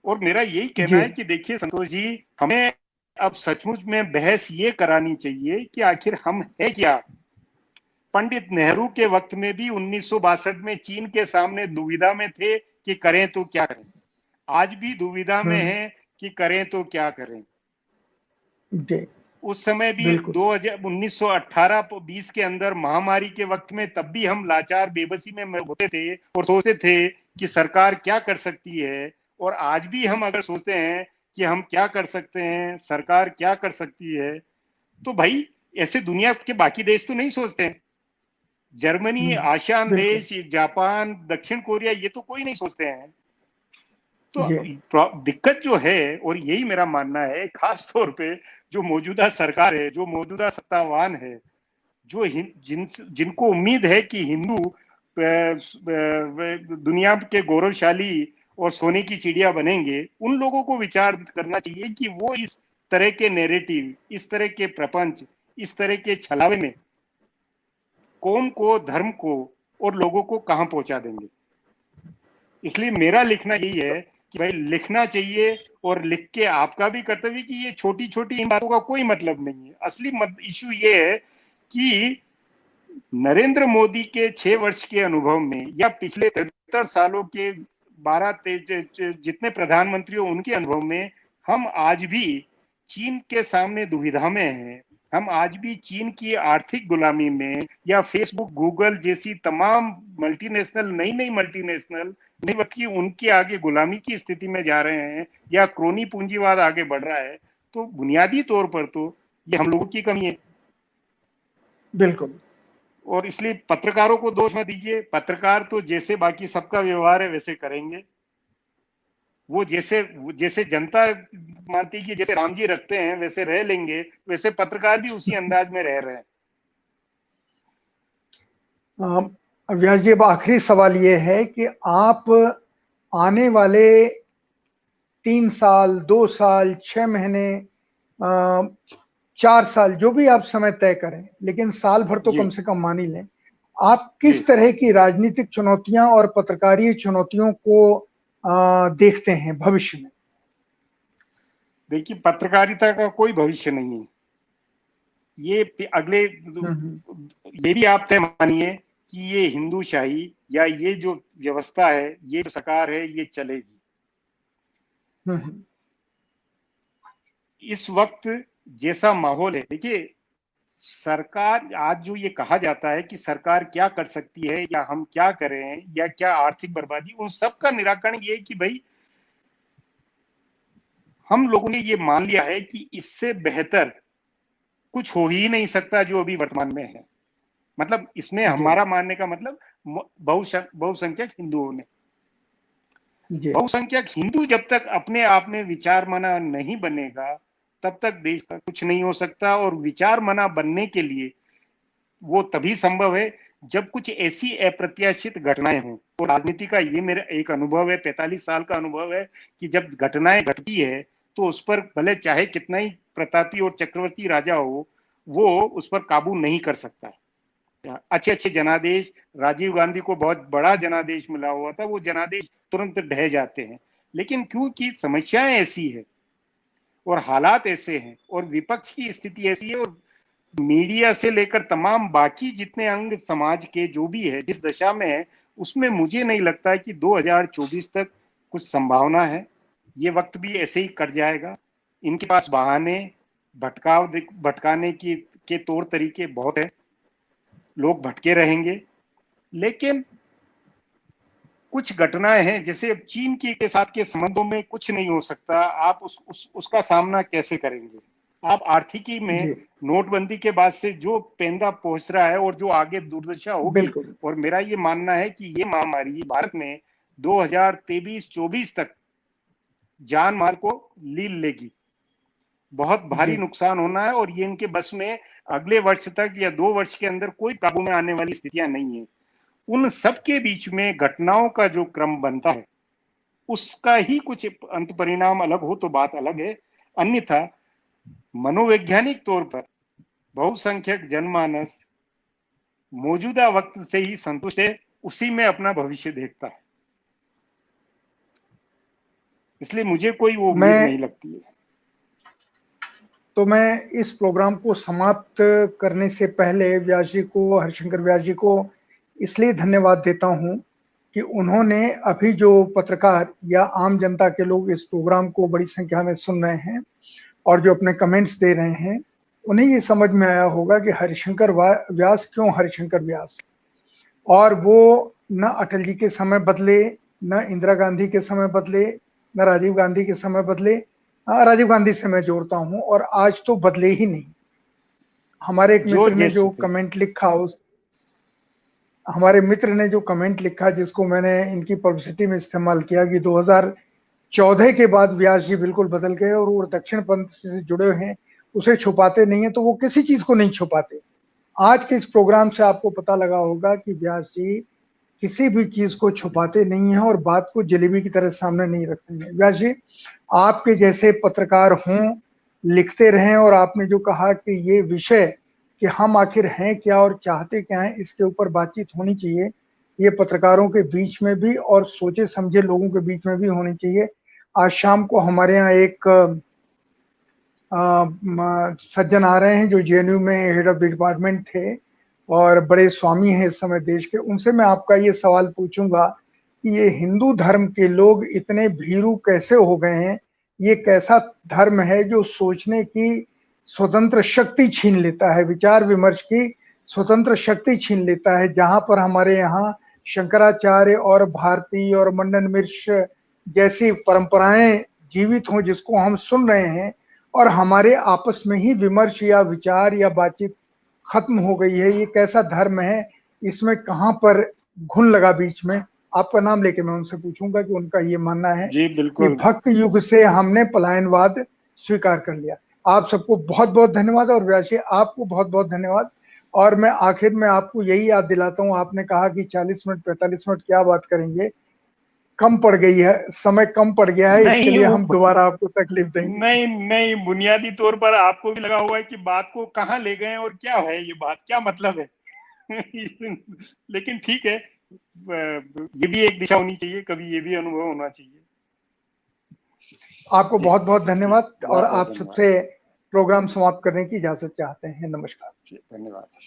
और मेरा यही कहना जी है कि देखिए संतोष जी, हमें अब सचमुच में बहस ये करानी चाहिए कि आखिर हम है क्या। पंडित नेहरू के वक्त में भी 1962 में चीन के सामने दुविधा में थे कि करें तो क्या करें। आज भी दुविधा में है कि करें तो क्या करें। जी उस समय भी बिल्कुल 1918-20 के अंदर महामारी के वक्त में तब भी हम लाचार बेबसी में होते थे और सोचते थे कि सरकार क्या कर सकती है। और आज भी हम अगर सोचते हैं कि हम क्या कर सकते हैं, सरकार क्या कर सकती है, तो भाई ऐसे दुनिया के बाकी देश तो नहीं सोचते हैं। जर्मनी, आसियान बिल्कुल देश, जापान, दक्षिण कोरिया, ये तो कोई नहीं सोचते हैं। तो जी दिक्कत जो है, और यही मेरा मानना है, खास तौर पे जो मौजूदा सरकार है, जो मौजूदा सत्तावान है, जो जिनको उम्मीद है कि हिंदू दुनिया के गौरवशाली और सोने की चिड़िया बनेंगे, उन लोगों को विचार करना चाहिए कि वो इस तरह के नैरेटिव, इस तरह के प्रपंच, इस तरह के छलावे में कौम को, धर्म को और लोगों को कहां पहुंचा देंगे। इसलिए मेरा लिखना यही है कि भाई लिखना चाहिए, और लिख के आपका भी कर्तव्य कि ये छोटी छोटी इन बातों का कोई मतलब नहीं है। असली इशू ये है कि नरेंद्र मोदी के 6 वर्ष के अनुभव में या पिछले 73 सालों के 12 जितने प्रधानमंत्री हो उनके अनुभव में, हम आज भी चीन के सामने दुविधा में हैं। हम आज भी चीन की आर्थिक गुलामी में, या फेसबुक, गूगल जैसी तमाम मल्टीनेशनल, नई नई मल्टीनेशनल, नहीं बल्कि उनके आगे गुलामी की स्थिति में जा रहे हैं, या क्रोनी पूंजीवाद आगे बढ़ रहा है। तो बुनियादी तौर पर तो ये हम लोगों की कमी है। बिल्कुल और इसलिए पत्रकारों को दोष मत दीजिए। पत्रकार तो जैसे बाकी सबका व्यवहार है वैसे करेंगे। वो जैसे जैसे जनता मानती है कि जैसे राम जी रखते हैं वैसे रह लेंगे, वैसे पत्रकार भी उसी अंदाज में रह रहे हैं। व्यास जी, अब आखिरी सवाल ये है कि आप आने वाले 3 साल, 2 साल, 6 महीने, 4 साल, जो भी आप समय तय करें, लेकिन साल भर तो जी कम से कम मान ही लें, आप जी किस तरह की राजनीतिक चुनौतियां और पत्रकारीय चुनौतियों को देखते हैं भविष्य में? देखिए, पत्रकारिता का कोई भविष्य नहीं है। ये अगले, हम्म ये भी आप तय मानिए कि ये हिंदूशाही या ये जो व्यवस्था है, ये जो सरकार है, ये चलेगी। हम्म इस वक्त जैसा माहौल है, देखिए सरकार, आज जो ये कहा जाता है कि सरकार क्या कर सकती है या हम क्या करें या क्या आर्थिक बर्बादी, उन सब का निराकरण ये है कि भाई हम लोगों ने ये मान लिया है कि इससे बेहतर कुछ हो ही नहीं सकता जो अभी वर्तमान में है। मतलब इसमें जी हमारा मानने का मतलब बहुसंख्यक हिंदुओं ने, जी बहुसंख्यक हिंदू जब तक अपने आप में विचार मना नहीं बनेगा, तब तक देश का कुछ नहीं हो सकता। और विचार मना बनने के लिए वो तभी संभव है जब कुछ ऐसी अप्रत्याशित घटनाएं हों। और राजनीति का ये मेरा एक अनुभव है, 45 साल का अनुभव है, कि जब घटनाएं घटती है तो उस पर भले चाहे कितना ही प्रतापी और चक्रवर्ती राजा हो, वो उस पर काबू नहीं कर सकता है। अच्छे अच्छे जनादेश, राजीव गांधी को बहुत बड़ा जनादेश मिला हुआ था, वो जनादेश तुरंत ढह जाते हैं। लेकिन क्योंकि समस्याएं ऐसी है और हालात ऐसे हैं और विपक्ष की स्थिति ऐसी है, और मीडिया से लेकर तमाम बाकी जितने अंग समाज के जो भी है जिस दशा में है, उसमें मुझे नहीं लगता है कि 2024 तक कुछ संभावना है। ये वक्त भी ऐसे ही कट जाएगा। इनके पास बहाने, भटकाने की के तौर तरीके बहुत है। लोग भटके रहेंगे। लेकिन कुछ घटनाएं हैं, जैसे अब चीन के साथ के संबंधों में कुछ नहीं हो सकता। आप उसका सामना कैसे करेंगे? आप आर्थिकी में जी नोटबंदी के बाद से जो पेंदा पहुंच रहा है और जो आगे दुर्दशा होगी, बिल्कुल और मेरा ये मानना है कि ये महामारी भारत में 2023-24 तक जान माल को लील लेगी, बहुत भारी नुकसान होना है, और ये इनके बस में अगले वर्ष तक या 2 वर्ष के अंदर कोई काबू में आने वाली स्थितियां नहीं है। उन सब के बीच में घटनाओं का जो क्रम बनता है उसका ही कुछ अंत परिणाम अलग हो तो बात अलग है, अन्यथा मनोवैज्ञानिक तौर पर बहुसंख्यक जनमानस मौजूदा वक्त से ही संतुष्ट है, उसी में अपना भविष्य देखता है। इसलिए मुझे कोई वो उम्मीद नहीं लगती है। तो मैं इस प्रोग्राम को समाप्त करने से पहले व्यास जी को, हरिशंकर व्यास जी को इसलिए धन्यवाद देता हूं कि उन्होंने अभी जो पत्रकार या आम जनता के लोग इस प्रोग्राम को बड़ी संख्या में सुन रहे हैं और जो अपने कमेंट्स दे रहे हैं, उन्हें ये समझ में आया होगा कि हरिशंकर व्यास क्यों हरिशंकर व्यास। और वो न अटल जी के समय बदले, न इंदिरा गांधी के समय बदले, न राजीव गांधी के समय बदले। राजीव गांधी से मैं जोड़ता हूं, और आज तो बदले ही नहीं। हमारे एक मित्र ने जो कमेंट लिखा, हमारे मित्र ने जो कमेंट लिखा जिसको मैंने इनकी पब्लिसिटी में इस्तेमाल किया कि 2014 के बाद व्यास जी बिल्कुल बदल गए और वो दक्षिण पंथ से जुड़े हुए हैं, उसे छुपाते नहीं है, तो वो किसी चीज को नहीं छुपाते। आज के इस प्रोग्राम से आपको पता लगा होगा कि व्यास जी किसी भी चीज को छुपाते नहीं है और बात को जलेबी की तरह सामने नहीं रखते हैं। व्यास जी, आपके जैसे पत्रकार हों, लिखते रहें, और आपने जो कहा कि ये विषय कि हम आखिर हैं क्या और चाहते क्या हैं, इसके ऊपर बातचीत होनी चाहिए, ये पत्रकारों के बीच में भी और सोचे समझे लोगों के बीच में भी होनी चाहिए। आज शाम को हमारे यहाँ एक सज्जन आ रहे हैं जो जेएनयू में हेड ऑफ डिपार्टमेंट थे और बड़े स्वामी हैं इस समय देश के। उनसे मैं आपका ये सवाल पूछूंगा कि ये हिंदू धर्म के लोग इतने भीरू कैसे हो गए हैं? ये कैसा धर्म है जो सोचने की स्वतंत्र शक्ति छीन लेता है, विचार विमर्श की स्वतंत्र शक्ति छीन लेता है? जहां पर हमारे यहाँ शंकराचार्य और भारती और मंडन मिश्र जैसी परंपराएं जीवित हों जिसको हम सुन रहे हैं, और हमारे आपस में ही विमर्श या विचार या बातचीत खत्म हो गई है। ये कैसा धर्म है? इसमें कहां पर घुन लगा बीच में? आपका नाम लेके मैं उनसे पूछूंगा कि उनका ये मानना है जी बिल्कुल कि भक्त युग से हमने पलायनवाद स्वीकार कर लिया। आप सबको बहुत बहुत धन्यवाद, और व्यास जी आपको बहुत बहुत धन्यवाद। और मैं आखिर में आपको यही याद दिलाता हूँ, आपने कहा कि 40 मिनट 45 मिनट क्या बात करेंगे, कम पड़ गई है, समय कम पड़ गया है, इसके लिए हम दोबारा आपको तकलीफ देंगे। नहीं, बुनियादी तौर पर आपको भी लगा हुआ है कि बात को कहां ले गए और क्या है ये बात, क्या मतलब है। लेकिन ठीक है, ये भी एक दिशा होनी चाहिए, कभी ये भी अनुभव होना चाहिए। आपको बहुत बहुत धन्यवाद, और आप सबसे प्रोग्राम समाप्त करने की इजाजत चाहते हैं। नमस्कार। धन्यवाद।